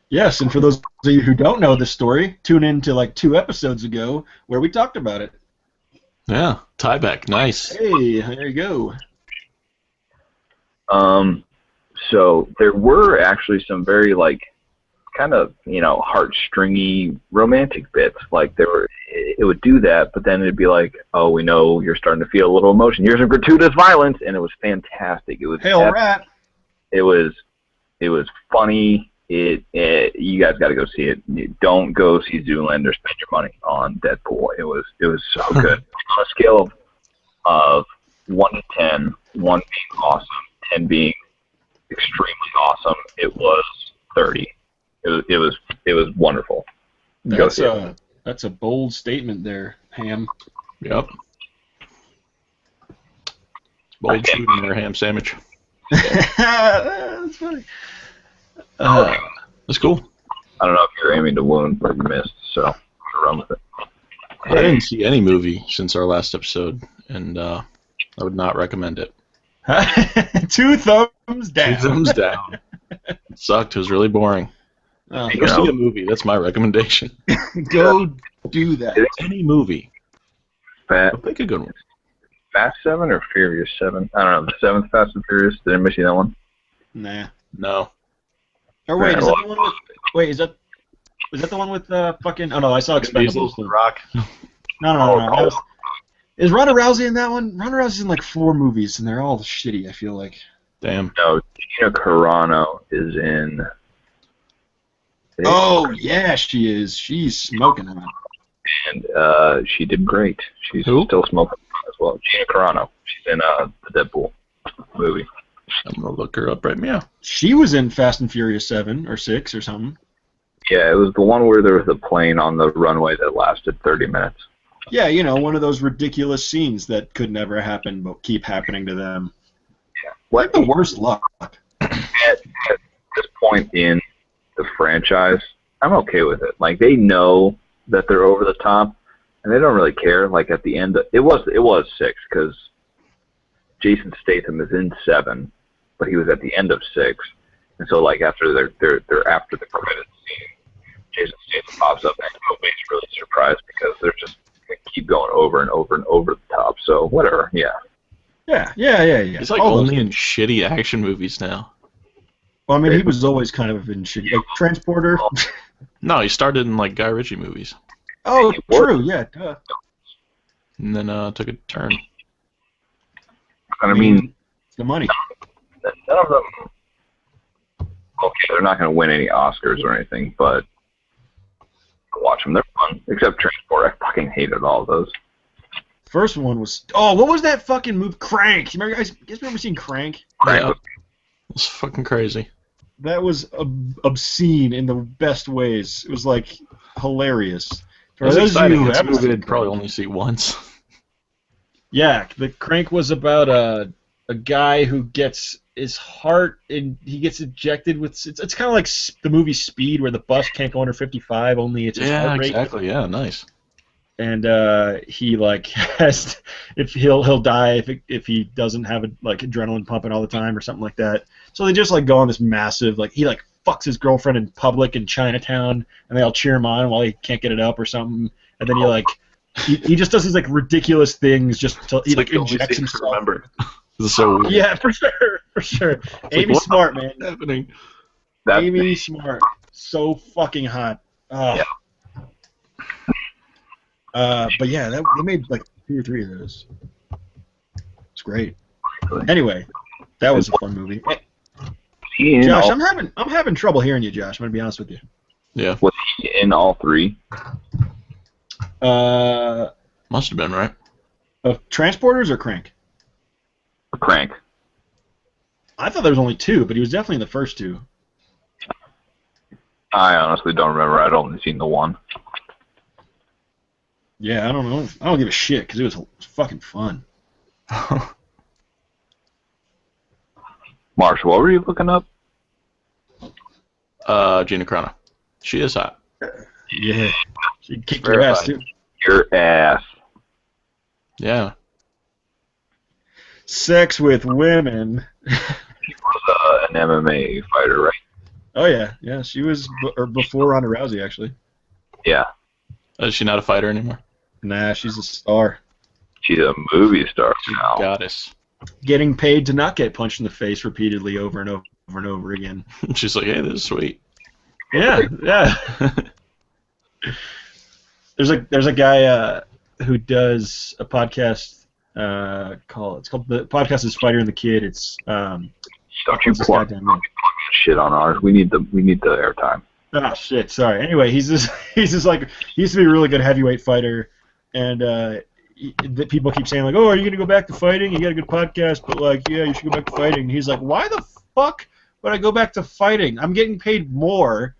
Yes, and for those of you who don't know the story, tune in to like 2 episodes ago where we talked about it. Yeah, Tyvek, nice. Hey, there you go. So there were actually some very kind of heartstringy romantic bits. Like it would do that, but then it'd be like, oh, we know you're starting to feel a little emotion. Here's some gratuitous violence, and it was fantastic. It was Hail Rat. It was funny. You guys got to go see it. Don't go see Zoolander. Spend your money on Deadpool. It was so good. On a scale of 1 to 10, 1 being awesome, 10 being extremely awesome, it was 30. It was wonderful. That's a bold statement there, Ham. Yep. Bold shooting or ham sandwich. That's funny. That's cool. I don't know if you're aiming to wound, but you missed, so I'm gonna run with it. I didn't see any movie since our last episode, and I would not recommend it. 2 thumbs down. 2 thumbs down. It sucked. It was really boring. Go see a movie. That's my recommendation. Go do that. Any movie. Pick a good one. Fast 7 or Furious 7? I don't know. The 7th Fast and Furious. Did anybody see that one? Nah. No. Or wait, is that the one with? Wait, is that the one with fucking? Oh no, I saw Expendables. The Rock. No. Is Ronda Rousey in that one? Ronda Rousey's in like 4 movies, and they're all shitty. I feel like. Damn. No, Gina Carano is in. Oh yeah, she is. She's smoking hot. And she did great. She's still smoking as well. Gina Carano. She's in the Deadpool movie. I'm gonna look her up right now. She was in Fast and Furious 7 or 6 or something. Yeah, it was the one where there was a plane on the runway that lasted 30 minutes. Yeah, one of those ridiculous scenes that could never happen but keep happening to them. Yeah. Like the worst luck. At this point in the franchise, I'm okay with it. Like, they know that they're over the top, and they don't really care. Like, at the end, it was 6, because Jason Statham is in 7, but he was at the end of 6, and so like after they're after the credits scene, Jason Statham pops up, and nobody's really surprised because they're just gonna keep going over and over and over the top. So whatever, yeah. Yeah. He's like only in shitty action movies now. Well, I mean, he was always kind of in shitty, like Transporter. No, he started in like Guy Ritchie movies, Oh, What? true. Yeah. Duh. and then took a turn. I mean, it's the money. none of them. Okay, they're not going to win any Oscars or anything, but watch them. They're fun. Except Transport. I fucking hated all of those. First one was what was that fucking movie? Crank. You guys remember seeing Crank? Yeah, it's fucking crazy. That was obscene in the best ways. It was like hilarious. For It was those of exciting. you who It's a haven't movie seen I'd probably Crank- only see once. Yeah, the Crank was about a guy who gets his heart and he gets injected with. It's kind of like the movie Speed, where the bus can't go under 55, only it's his Yeah, heart rate. exactly. Yeah, nice. And he like has if he'll die if he doesn't have like adrenaline pumping all the time or something like that. So they just like go on this massive like he like fucks his girlfriend in public in Chinatown and they all cheer him on while he can't get it up or something. And then he like he just does these like ridiculous things just to he It's like the only injects scene to himself. remember. This is so weird. Yeah, for sure. Amy what Smart, man. What's happening? That's Amy Smart, so fucking hot. Oh. Yeah. But yeah, they made like 2 or 3 of those. It's great. Anyway, that was a fun movie. he in Josh, all, I'm having trouble hearing you, Josh. I'm gonna be honest with you. Yeah, was he in all 3? must have been right. Of Transporters or Crank? Crank. I thought there was only 2, but he was definitely in the first 2. I honestly don't remember. I'd only seen the one. Yeah, I don't know. I don't give a shit because it was fucking fun. Marshall, what were you looking up? Gina Carano. She is hot. Yeah, she kicked your ass too. Your ass. Yeah. Sex with women. He was an MMA fighter, right? Oh yeah. She was before Ronda Rousey actually. Yeah. Is she not a fighter anymore? Nah, she's a star. She's a movie star She's now. a goddess. Getting paid to not get punched in the face repeatedly over and over and over again. She's like, hey, this is sweet. Yeah. There's a guy who does a podcast it's called the podcast is Fighter and the Kid. It's Don't you what's this plug goddamn name? shit on ours. We need the airtime. Oh shit, sorry. Anyway, he's just like he used to be a really good heavyweight fighter, and that people keep saying like, oh, are you gonna go back to fighting? You got a good podcast, but like, yeah, you should go back to fighting. And he's like, why the fuck would I go back to fighting? I'm getting paid more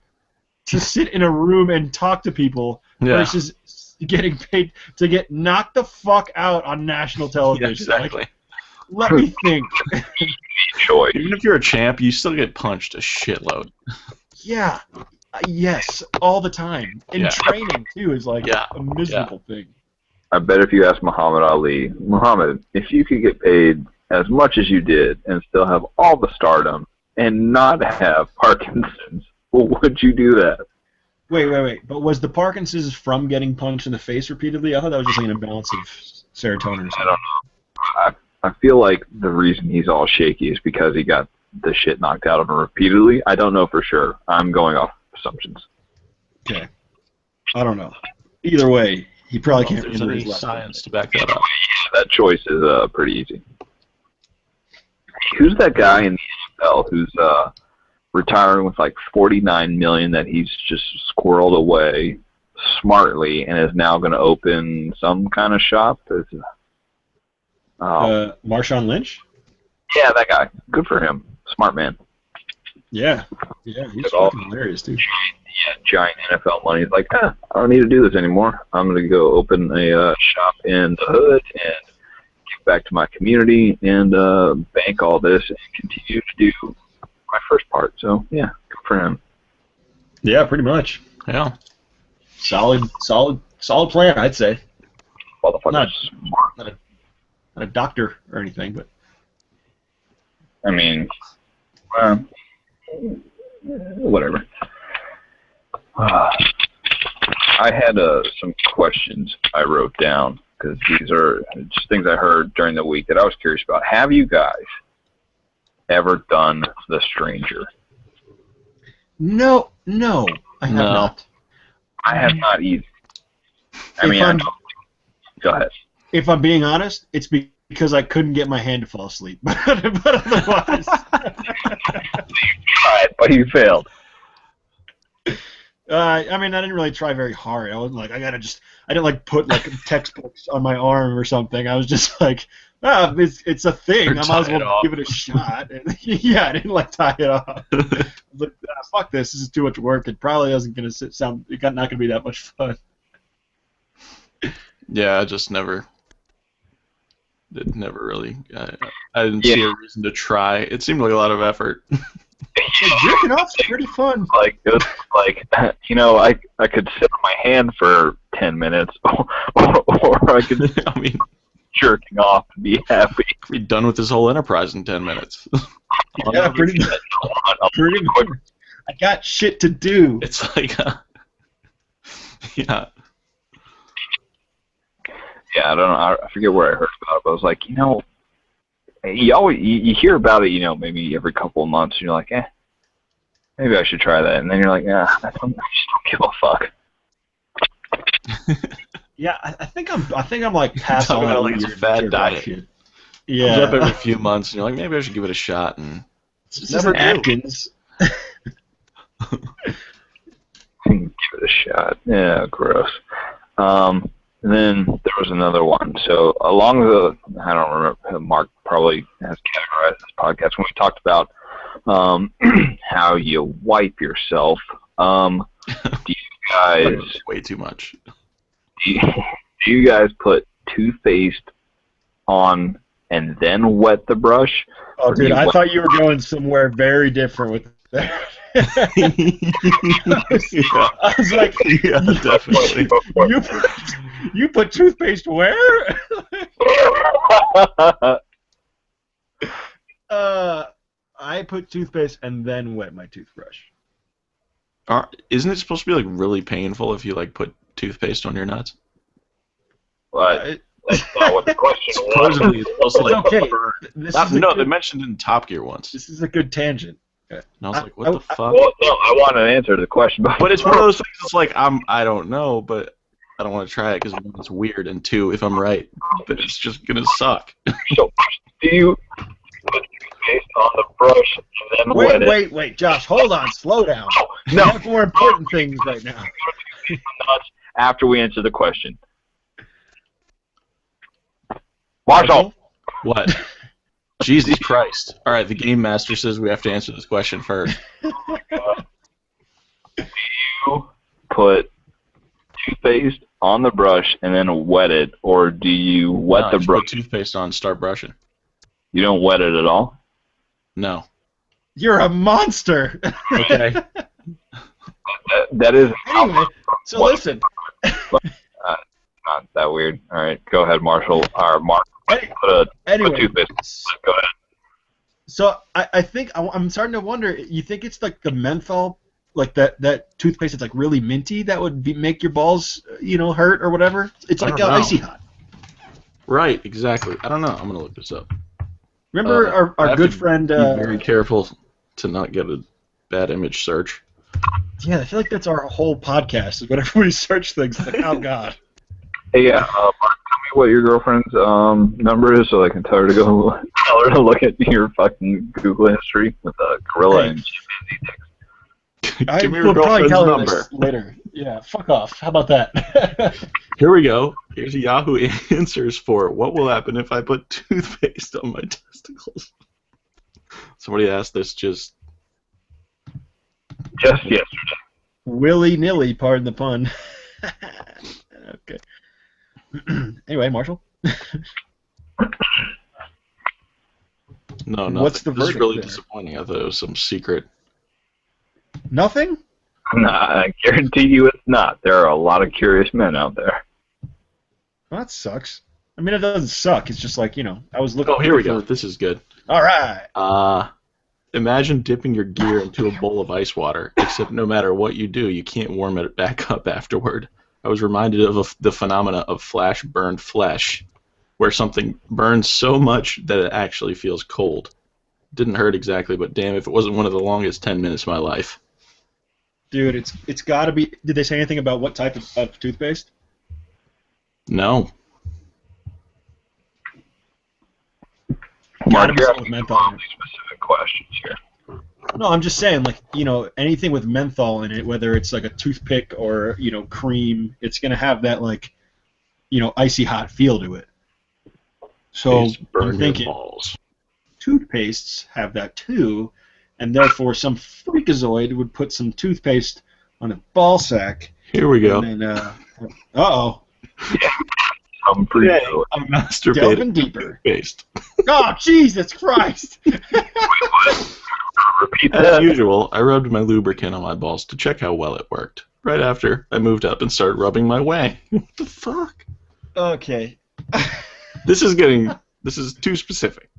to sit in a room and talk to people Yeah. versus getting paid to get knocked the fuck out on national Yeah, television. exactly. Like, let me think. Choice. Even if you're a champ, you still get punched a shitload. Yeah. Yes, all the time. And Yeah. training too is like Yeah. a miserable thing. I bet if you ask Muhammad Ali, Muhammad, if you could get paid as much as you did and still have all the stardom and not have Parkinson's, well, would you do that? Wait. But was the Parkinson's from getting punched in the face repeatedly? I thought that was just like an imbalance of serotonin or I something. don't know. I feel like the reason he's all shaky is because he got the shit knocked out of him repeatedly. I don't know for sure. I'm going off assumptions. Okay. I don't know. Either way, he probably If can't there's remember any his last science to back that up. That choice is pretty easy. Who's that guy in the NFL who's retiring with like $49 million that he's just squirreled away smartly and is now going to open some kind of shop? Marshawn Lynch? Yeah, that guy. Good for him. Smart man. Yeah, he's Good all. fucking hilarious, dude. Yeah, giant NFL money. He's like, I don't need to do this anymore. I'm going to go open a shop in the hood and give back to my community and bank all this and continue to do my first part. So, yeah, good for him. Yeah, pretty much. Yeah. Solid plan, I'd say. Motherfucker's Not- smart. Not a doctor or anything, but I mean, whatever. I had some questions I wrote down because these are just things I heard during the week that I was curious about. Have you guys ever done The Stranger? no, I have No. not. I have not either. I If mean, I know. Go ahead. If I'm being honest, it's because I couldn't get my hand to fall asleep. But otherwise, Tried, but you failed. I mean, I didn't really try very hard. I wasn't like, I didn't like put like textbooks on my arm or something. I was just like, it's a thing. Or I might as tie it well off. give it a shot. And, yeah, I didn't like tie it off. I was like, fuck this. This is too much work. It probably isn't gonna not gonna be that much fun. Yeah, I just never really. I didn't see a reason to try. It seemed like a lot of effort. Like, jerking off's pretty fun. Like it was like I could sit on my hand for 10 minutes, or I could I mean, jerking off and be happy. be done with this whole enterprise in 10 minutes. Yeah, pretty much. I got shit to do. It's like, yeah. Yeah, I don't know. I forget where I heard about it, but I was like, you hear about it, maybe every couple of months, and you're like, maybe I should try that, and then you're like, I just don't give a fuck. Yeah, I think I'm like past Talk all that about it like it's a weird fad jerk diet. off shit. Comes Yeah, up every few months, and you're like, maybe I should give it a shot, and it's never never do. Atkins. Give it a shot. Yeah, gross. And then there was another one. So along I don't remember, Mark probably has categorized this podcast when we talked about how you wipe yourself. Do you guys way too much. do you guys put toothpaste on and then wet the brush? Oh, Or do dude, you I wet- thought you were going somewhere very different with that. I was like, Yeah, definitely. you put toothpaste where? I put toothpaste and then wet my toothbrush. Isn't it supposed to be like really painful if you like put toothpaste on your nuts? But that's not what the question was. Supposedly, it's supposed to like okay. burn. This is a No, they good, mentioned it in Top Gear once, this is a good tangent. and I was like, "What I- the fuck?" Well, no, I want an answer to the question. But it's one of those things. It's like I don't know, but I don't want to try it because one, it's weird, and two, if I'm right, then it's just gonna suck. So, do you put toothpaste on the brush and then wet it? Wait, Josh, hold on, slow down. We No, have more important things right now. nuts after we answer the question. Marshall, What? Jesus Christ! All right, the game master says we have to answer this question first. you put toothpaste on the brush and then wet it, or do you wet No, the just brush? put toothpaste on, start brushing. You don't wet it at all? No. You're a monster. Okay. That is Anyway, so listen. not that weird. All right, go ahead, Marshall. Or Mark, put Anyway, toothpaste. Go ahead. so I think I'm starting to wonder. You think it's like the menthol, like that toothpaste that's like really minty that would make your balls, hurt or whatever? It's I like don't know. icy hot. Right. Exactly. I don't know. I'm gonna look this up. Remember I our have good to friend? Be very careful to not get a bad image search. Yeah, I feel like that's our whole podcast. Is whenever we search things, it's like, oh god. Hey, Mark, tell me what your girlfriend's number is so I can tell her to go tell her to look at your fucking Google history with a gorilla Hey. and I Give me will your probably girlfriend's tell her number. this later. Yeah, fuck off. How about that? Here we go. Here's a Yahoo Answers for what will happen if I put toothpaste on my testicles. Somebody asked this just yesterday. Willy nilly, pardon the pun. Okay. Anyway, Marshall. no. What's the This is verdict really there? disappointing. I thought it was some secret. Nothing? Nah, I guarantee you it's not. There are a lot of curious men out there. Well, that sucks. I mean, it doesn't suck. It's just like, I was looking. Oh, here we go. This is good. All right. Imagine dipping your gear into a bowl of ice water, except no matter what you do, you can't warm it back up afterward. I was reminded of the phenomena of flash burned flesh, where something burns so much that it actually feels cold. Didn't hurt exactly, but damn if it wasn't one of the longest 10 minutes of my life. Dude, it's got to be. Did they say anything about what type of toothpaste? No. Gotta Mark, be you're something with asking menthol in it. specific questions here. No, I'm just saying, like, anything with menthol in it, whether it's like a toothpick or cream, it's gonna have that like, icy hot feel to it. So Please burn I'm your thinking balls. toothpastes have that too, and therefore some freakazoid would put some toothpaste on a ball sack. Here we go. And then, uh-oh, I'm pretty Okay. sure. I'm masturbating. delving deeper. Based. Oh, Jesus Christ! Repeat As that. usual, I rubbed my lubricant on my balls to check how well it worked. Right after, I moved up and started rubbing my wang. What the fuck? Okay. This is too specific.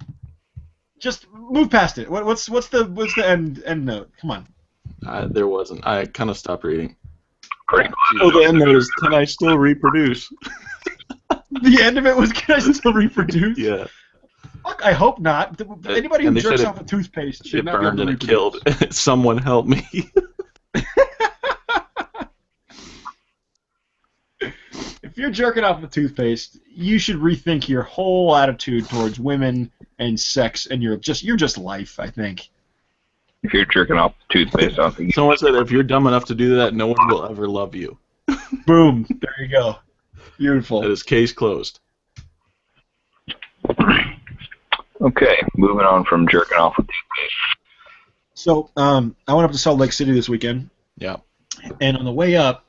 Just move past it. What's the end note? Come on. There wasn't. I kind of stopped reading. Pretty Oh, the end note is, can I still reproduce? The end of it was, can I still reproduce? Yeah. Fuck, I hope not. Anybody who and they jerks said off a toothpaste should It not be able burned to and it reproduce. killed. Someone help me. If you're jerking off a toothpaste, you should rethink your whole attitude towards women and sex and your just life, I think. If you're jerking off toothpaste, I don't think Someone said if you're dumb enough to do that, no one will ever love you. Boom. There you go. Beautiful. That is case closed. Okay, moving on from jerking off with toothpaste. So, I went up to Salt Lake City this weekend, Yeah. and on the way up,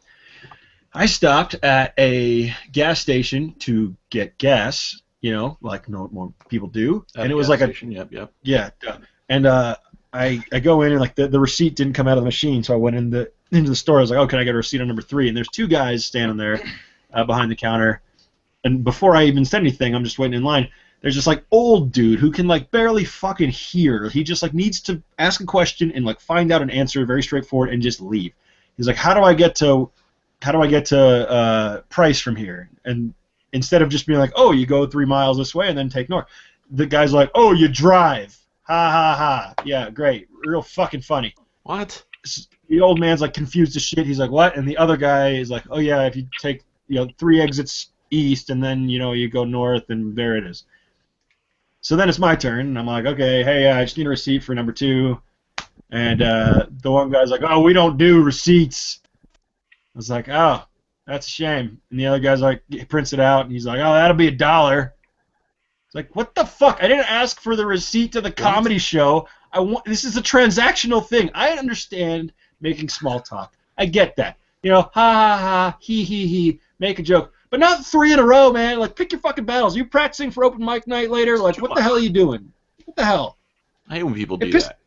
I stopped at a gas station to get gas, like more people do. And it was like Yep. yeah, duh. And I go in and like the receipt didn't come out of the machine, so I went into the store. I was like, oh, can I get a receipt on number 3? And there's 2 guys standing there behind the counter. And before I even said anything, I'm just waiting in line. There's this like old dude who can like barely fucking hear. He just like needs to ask a question and like find out an answer, very straightforward, and just leave. He's like, how do I get to Price from here? And instead of just being like, oh, you go 3 miles this way and then take north, the guy's like, oh, you drive. Ha ha ha. Yeah, great. Real fucking funny. What? The old man's like confused as shit. He's like, what? And the other guy is like, oh yeah, if you take 3 exits east and then you go north and there it is. So then it's my turn, and I'm like, okay, hey, I just need a receipt for number 2. And the one guy's like, oh, we don't do receipts. I was like, oh, that's a shame. And the other guy's like, he prints it out, and he's like, oh, that'll be $1. It's like, what the fuck? I didn't ask for the receipt to the comedy show. This is a transactional thing. I understand making small talk. I get that. Ha ha ha, he, make a joke. But not 3 in a row, man. Like, pick your fucking battles. Are you practicing for open mic night later? Like, what the hell are you doing? What the hell? I hate when people do pissed- that.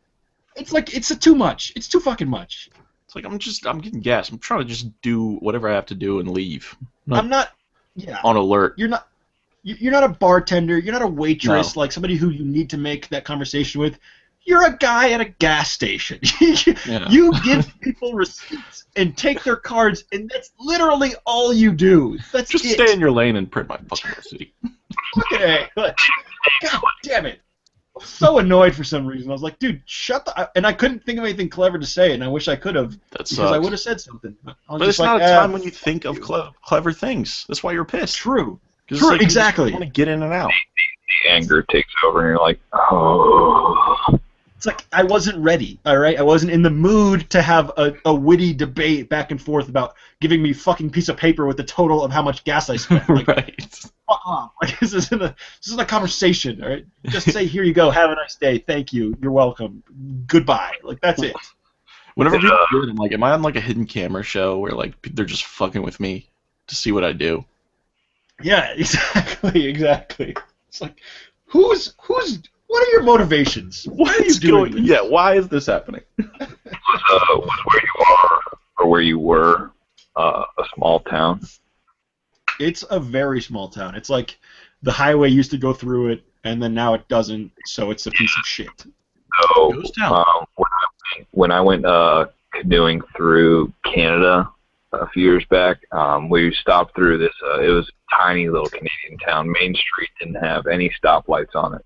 It's like, it's too much. It's too fucking much. It's like I'm getting gas. I'm trying to just do whatever I have to do and leave. I'm not. Yeah. On alert. You're not a bartender. You're not a waitress. No. Like somebody who you need to make that conversation with. You're a guy at a gas station. Yeah. You give people receipts and take their cards, and that's literally all you do. That's Just it. stay in your lane and print my fucking receipt. Okay. God damn it. I'm so annoyed for some reason. I was like, dude, shut the... And I couldn't think of anything clever to say, and I wish I could have. That Because I sucks. would have said something. I was But just it's like, not a time when you think of clever things. That's why you're pissed. True. 'Cause True, it's like exactly. You want to get in and out. The anger takes over, and you're like, oh. It's like I wasn't ready, all right? I wasn't in the mood to have a witty debate back and forth about giving me fucking piece of paper with the total of how much gas I spent. Like, Right. fuck off. Like, this isn't a conversation, all right? Just say, here you go, have a nice day, thank you, you're welcome, goodbye. Like, that's it. Whenever people do it, I'm like, am I on like a hidden camera show where like they're just fucking with me to see what I do? Yeah, exactly. It's like, what are your motivations? Why are you doing this? Yeah, why is this happening? Was where you are or where you were a small town? It's a very small town. It's like the highway used to go through it, and then now it doesn't, so it's a piece of shit. So Ghost town. when I went canoeing through Canada a few years back, we stopped through this. It was a tiny little Canadian town. Main Street didn't have any stoplights on it.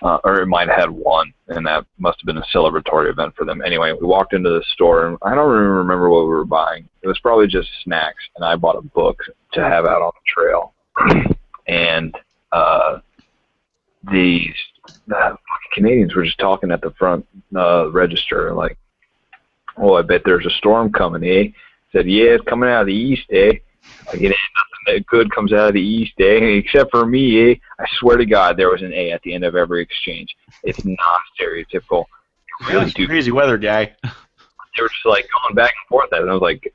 or it might have had one, and that must have been a celebratory event for them. Anyway, we walked into the store, and I don't even remember what we were buying. It was probably just snacks, and I bought a book to have out on the trail. And the fucking Canadians were just talking at the front register, like, "Oh, I bet there's a storm coming, eh?" Said, "Yeah, it's coming out of the east, eh?" Like, it ain't nothing that good comes out of the east, eh? Except for me, eh? I swear to God, there was an A at the end of every exchange. It's not stereotypical. Really, dude. Crazy weather guy. They were just like going back and forth, and I was like,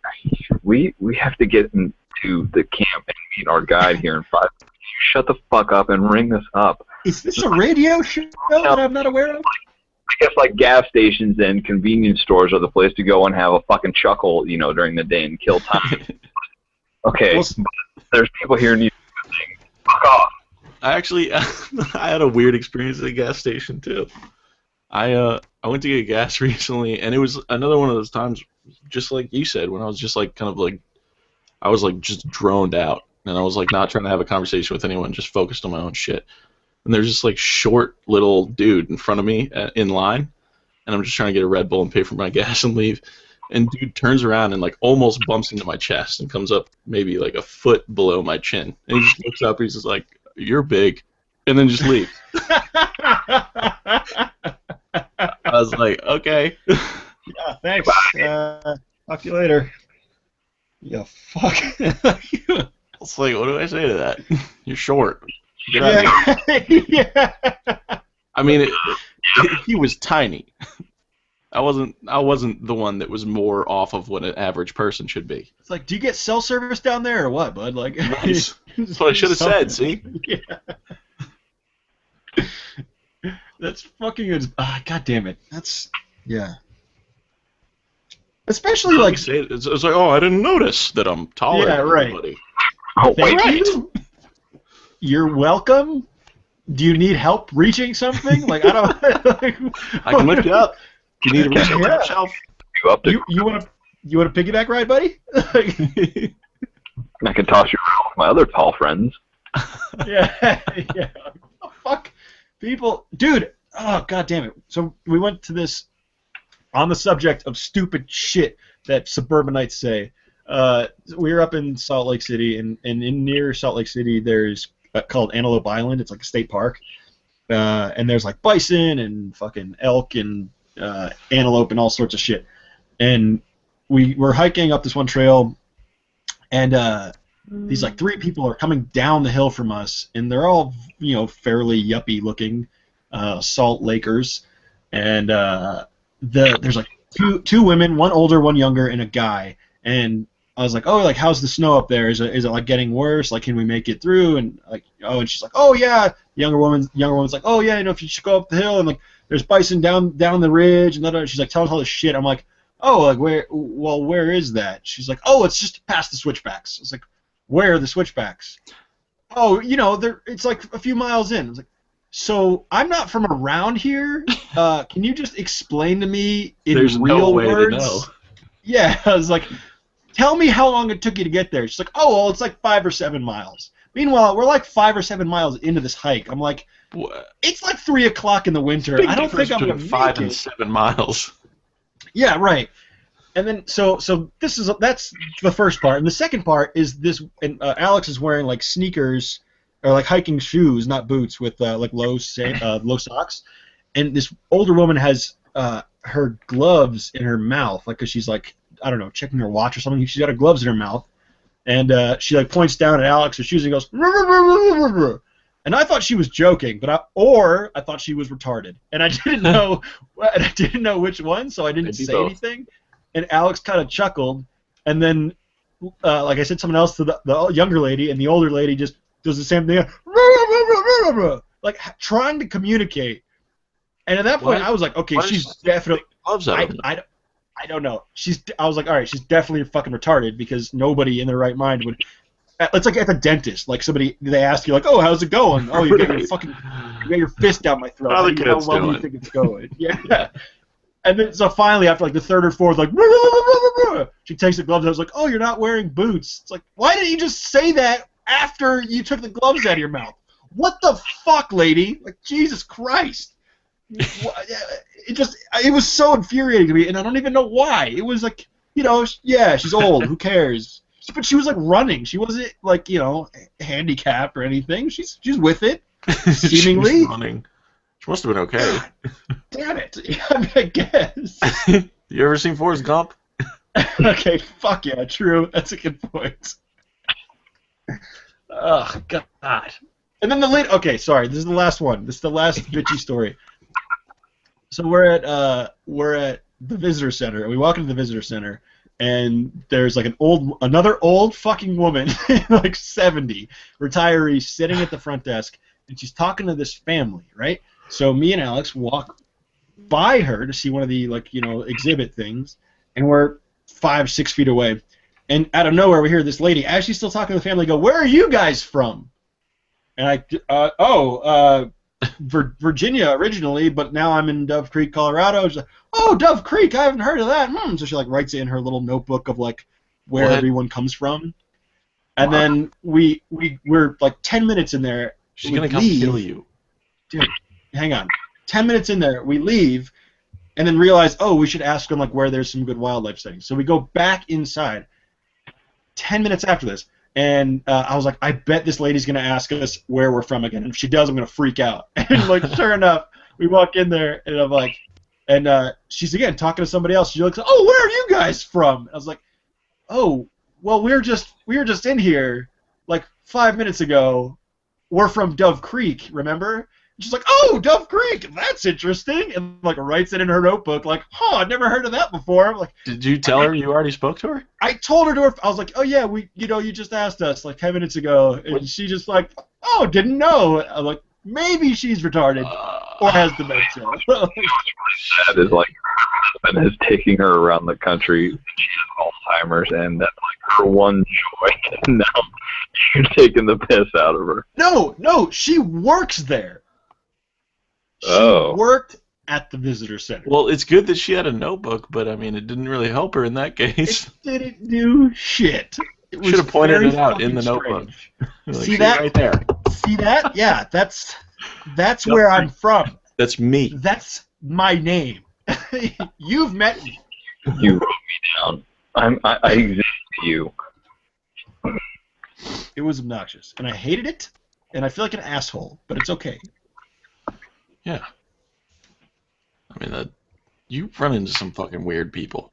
we have to get into the camp and meet our guide here in 5 minutes. You shut the fuck up and ring us up. Is this a radio show that I'm not aware of? I guess like gas stations and convenience stores are the place to go and have a fucking chuckle, during the day and kill time. Okay, Well, but there's people here in New York saying, fuck off. I actually, I had a weird experience at a gas station too. I went to get gas recently, and it was another one of those times, just like you said, when I was just like kind of like, I was like just droned out, and I was like not trying to have a conversation with anyone, just focused on my own shit. And there's this like short little dude in front of me in line, and I'm just trying to get a Red Bull and pay for my gas and leave. And dude turns around and like almost bumps into my chest and comes up maybe like a foot below my chin. And he just looks up and he's just like, "You're big," and then just leaves. I was like, okay. Yeah, thanks. Talk to you later. Yeah, fuck. It's like, what do I say to that? You're short. Get out of here. Yeah. I mean, he was tiny. I wasn't the one that was more off of what an average person should be. It's like, do you get cell service down there or what, bud? Like, Nice. That's what I should have said. See? Yeah. That's fucking. God damn it. That's Especially like. It's like, oh, I didn't notice that I'm taller. Yeah, than right. everybody. Oh, Thank Right. you. You're welcome. Do you need help reaching something? Like, I don't. Like, I can lift you up. Do you need to reach up Yeah. top shelf? you up to? You want a piggyback ride, buddy? I can toss you around with my other tall friends. Yeah. Yeah. Oh, fuck. People, dude. Oh, god damn it. So we went to this on the subject of stupid shit that suburbanites say. We were up in Salt Lake City, and in near Salt Lake City, there's called Antelope Island. It's like a state park, and there's like bison and fucking elk and antelope and all sorts of shit. And we were hiking up this one trail, and these like 3 people are coming down the hill from us, and they're all fairly yuppie looking Salt Lakers, and there's like two women, one older, one younger, and a guy. And I was like, oh, like, how's the snow up there? Is it like getting worse? Like, can we make it through? And like, oh, and she's like, oh yeah. The younger woman's like, oh yeah, if you should go up the hill, and like, there's bison down the ridge, and she's like telling all this shit. I'm like, oh, like where is that? She's like, oh, it's just past the switchbacks. I was like, where are the switchbacks? Oh, it's like a few miles in. I was like, so I'm not from around here. Can you just explain to me in There's real no way words? to know. Yeah, I was like, tell me how long it took you to get there. She's like, oh, well, it's like 5 or 7 miles. Meanwhile, we're like 5 or 7 miles into this hike. I'm like, What? it's like 3 o'clock in the winter. Big I don't think I'm difference gonna between 5 make and it. 7 miles. Yeah, right. And then so that's the first part, and the second part is this. And Alex is wearing like sneakers or like hiking shoes, not boots, with like low socks. And this older woman has her gloves in her mouth, like, 'cause she's like, I don't know, checking her watch or something. She's got her gloves in her mouth, and she like points down at Alex's shoes and goes, "Ruh, ruh, ruh, ruh, ruh, ruh." And I thought she was joking, but I thought she was retarded, and I didn't know which one, so I didn't Maybe say both. anything. And Alex kind of chuckled, and then like I said something else to the younger lady, and the older lady just does the same thing, like trying to communicate. And at that point, Why- I was like, okay, why does she's she definitely. Gloves out of them. I don't know. I was like, all right, she's definitely fucking retarded, because nobody in their right mind would. It's like at the dentist, like they ask you, like, oh, how's it going? Oh, you got your you got your fist down my throat. How the How kid's well do you doing? think it's going? Yeah. And then so finally, after like the third or fourth, like, she takes the gloves. I was like, oh, you're not wearing boots. It's like, why didn't you just say that after you took the gloves out of your mouth? what the fuck, lady? Like, Jesus Christ. It was so infuriating to me, and I don't even know why. It was like, yeah, she's old. Who cares? But she was like running. She wasn't like, handicapped or anything. She's with it, seemingly. She's running. She must have been okay. Damn it. I guess. You ever seen Forrest Gump? Okay, fuck yeah, true. That's a good point. Oh, God. And then okay, sorry, this is the last one. This is the last bitchy story. So we're at the visitor center, and we walk into the visitor center, and there's like another old fucking woman, like 70, retiree, sitting at the front desk, and she's talking to this family, right? So me and Alex walk by her to see one of the exhibit things, and we're 5-6 feet away, and out of nowhere we hear this lady, as she's still talking to the family, go, "Where are you guys from?" And Virginia originally, but now I'm in Dove Creek, Colorado. She's like, "Oh, Dove Creek, I haven't heard of that." So she writes it in her little notebook of where everyone comes from. And then we're like 10 minutes in there. She's gonna come kill you. Dude, hang on. 10 minutes in there, we leave, and then realize, we should ask them where there's some good wildlife settings. So we go back inside. 10 minutes after this. And I was like, I bet this lady's going to ask us where we're from again. And if she does, I'm going to freak out. And, sure enough, we walk in there, and I'm like, and she's, again, talking to somebody else. She looks, "Oh, where are you guys from?" And I was like, "Oh, well, we were just in here, 5 minutes ago. We're from Dove Creek, remember?" And she's like, "Oh, Dove Creek, that's interesting." And, writes it in her notebook, I've never heard of that before. I'm like, did you tell her you already spoke to her? I told her I was like, "Oh, yeah, you just asked us, 10 minutes ago." And she just "Oh, didn't know." I'm like, maybe she's retarded or has dementia. That is her husband is taking her around the country. She has Alzheimer's, and that's her one joy. And now you're taking the piss out of her. No, she works there. She worked at the visitor center. Well, it's good that she had a notebook, but it didn't really help her in that case. It didn't do shit. Should have pointed it out in the notebook. See that right there? See that? Yeah, that's where I'm from. That's me. That's my name. You've met me. You wrote me down. I exist to you. It was obnoxious, and I hated it, and I feel like an asshole, but it's okay. Yeah. You run into some fucking weird people.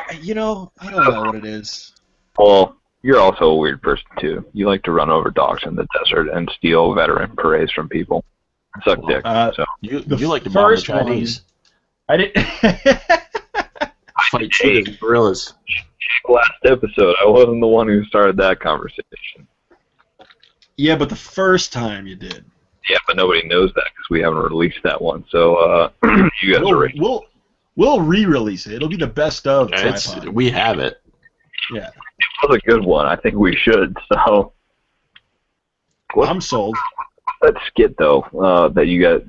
I don't know what it is. Well, you're also a weird person, too. You like to run over dogs in the desert and steal veteran parades from people. Suck dick. So. You like to bomb the Chinese. I didn't... Fight cheetahs, gorillas. Last episode, I wasn't the one who started that conversation. Yeah, but the first time you did. Yeah, but nobody knows that because we haven't released that one. So you guys are ready. We'll re-release it. It'll be the best of Tripod. We have it. Yeah. It was a good one. I think we should. So. I'm sold. That skit though, that you got.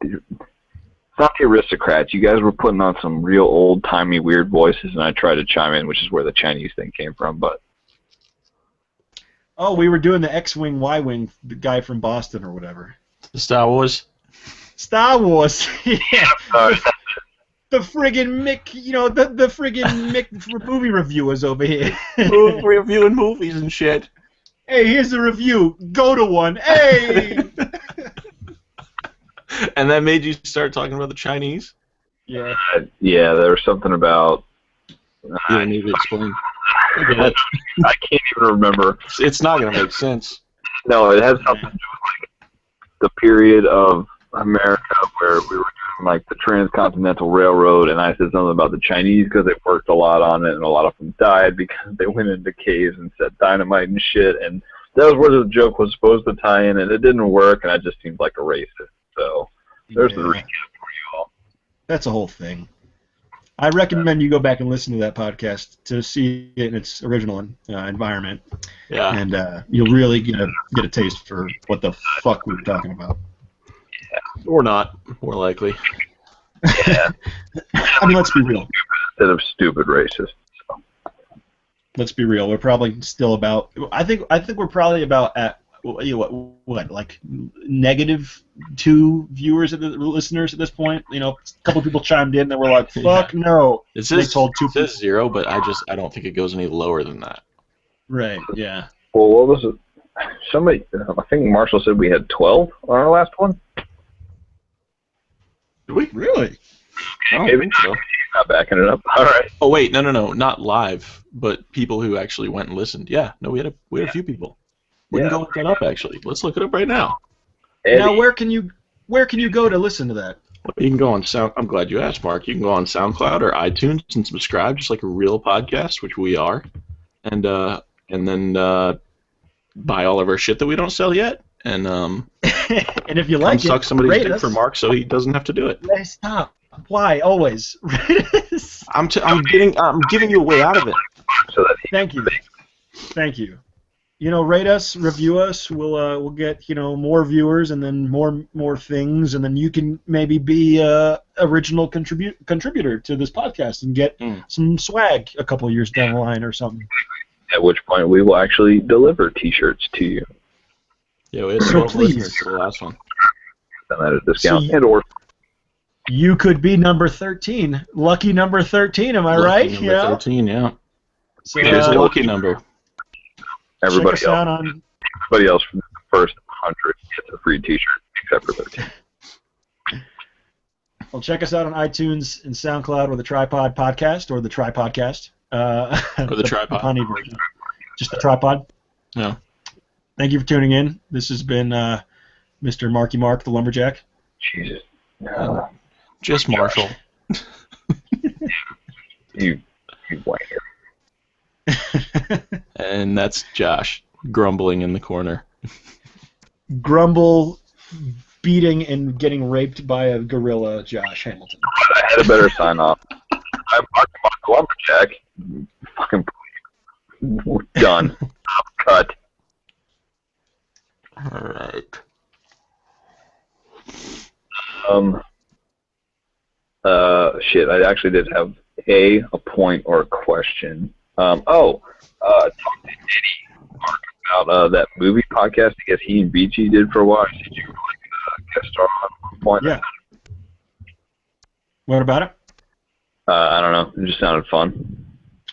It's not the Aristocrats. You guys were putting on some real old-timey weird voices, and I tried to chime in, which is where the Chinese thing came from. But we were doing the X-Wing, Y-Wing, the guy from Boston or whatever. The Star Wars? Star Wars, yeah. The friggin' Mick, the friggin' Mick movie reviewers over here. Reviewing movies and shit. Hey, here's a review. Go to one. Hey! And that made you start talking about the Chinese? Yeah. Yeah, there was something about... You don't need to explain. I can't even remember. It's not going to make sense. No, it has something to do with the period of America where we were doing the Transcontinental Railroad, and I said something about the Chinese because they worked a lot on it, and a lot of them died because they went into caves and set dynamite and shit, and that was where the joke was supposed to tie in, and it didn't work, and I just seemed like a racist. So there's the recap for you all. That's a whole thing. I recommend you go back and listen to that podcast to see it in its original environment. Yeah. And you'll really get a taste for what the fuck we were talking about. Yeah. Or not, more likely. Yeah. Let's be real. Instead of stupid racist. So. Let's be real. We're probably still about. I think we're probably about at what like -2 viewers and listeners at this point. You know, a couple people chimed in that were like, "Fuck no." It says, They told two it says 0, but I don't think it goes any lower than that. Right. Yeah. Well, what was it? Somebody, I think Marshall said we had 12 on our last one. Did we? Really? I don't Maybe think so. not backing it up. All right. Oh wait, no, not live, but people who actually went and listened. Yeah, no, we had a few people. We can go look that up actually. Let's look it up right now. Eddie. Now, where can you go to listen to that? You can go on I'm glad you asked, Mark. You can go on SoundCloud or iTunes and subscribe, just like a real podcast, which we are, and then buy all of our shit that we don't sell yet, and And if you like suck it, somebody's rate dick us. for Mark so he doesn't have to do it. Hey, stop. Why? Always. Rate us. I'm giving you a way out of it. So that Thank you. Thank you. You know, rate us, review us. We'll get more viewers and then more things, and then you can maybe be original contributor to this podcast and get some swag a couple years down the line or something. at which point we will actually deliver T-shirts to you. Yeah, we had So 12 please. listeners for the last one. And at a discount. So And/or You could be number 13. Lucky number 13, am I Lucky right? Number Yeah. 13, yeah. So, It is a lucky number. everybody check us out else, on everybody else from the first 100 gets a free T-shirt, except for 13. Well, check us out on iTunes and SoundCloud or the Tripod Podcast or the Tripodcast. Or the Tripod. Honey version. Just the Tripod. Yeah. Thank you for tuning in. This has been Mr. Marky Mark, the Lumberjack. Jesus. Just Marshall. You wanker. And that's Josh grumbling in the corner. Grumble, beating, and getting raped by a gorilla, Josh Hamilton. I had a better sign off. I'm Mark Lumberjack. Fucking done. Cut. Alright. Shit, I actually did have a point or a question. Talk to Eddie, Mark, about that movie podcast I guess he and BG did for a while. Did you guest star on one point? Yeah. What about it? I don't know. It just sounded fun.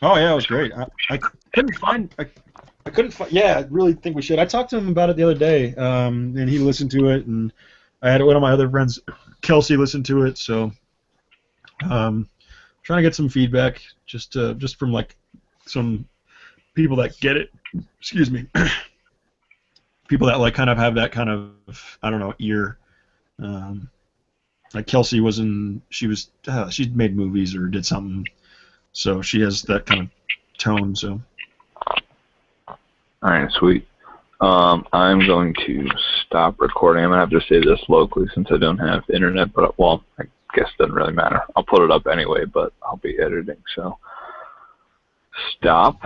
Oh yeah, it was great. I couldn't find. I couldn't find. Yeah, I really think we should. I talked to him about it the other day, and he listened to it, and I had one of my other friends, Kelsey, listen to it. So, trying to get some feedback, just from like some people that get it. Excuse me. People that like kind of have that kind of ear. Like Kelsey she'd made movies or did something, so she has that kind of tone. So. All right, sweet. I'm going to stop recording. I'm going to have to say this locally since I don't have internet, but, well, I guess it doesn't really matter. I'll put it up anyway, but I'll be editing, so stop.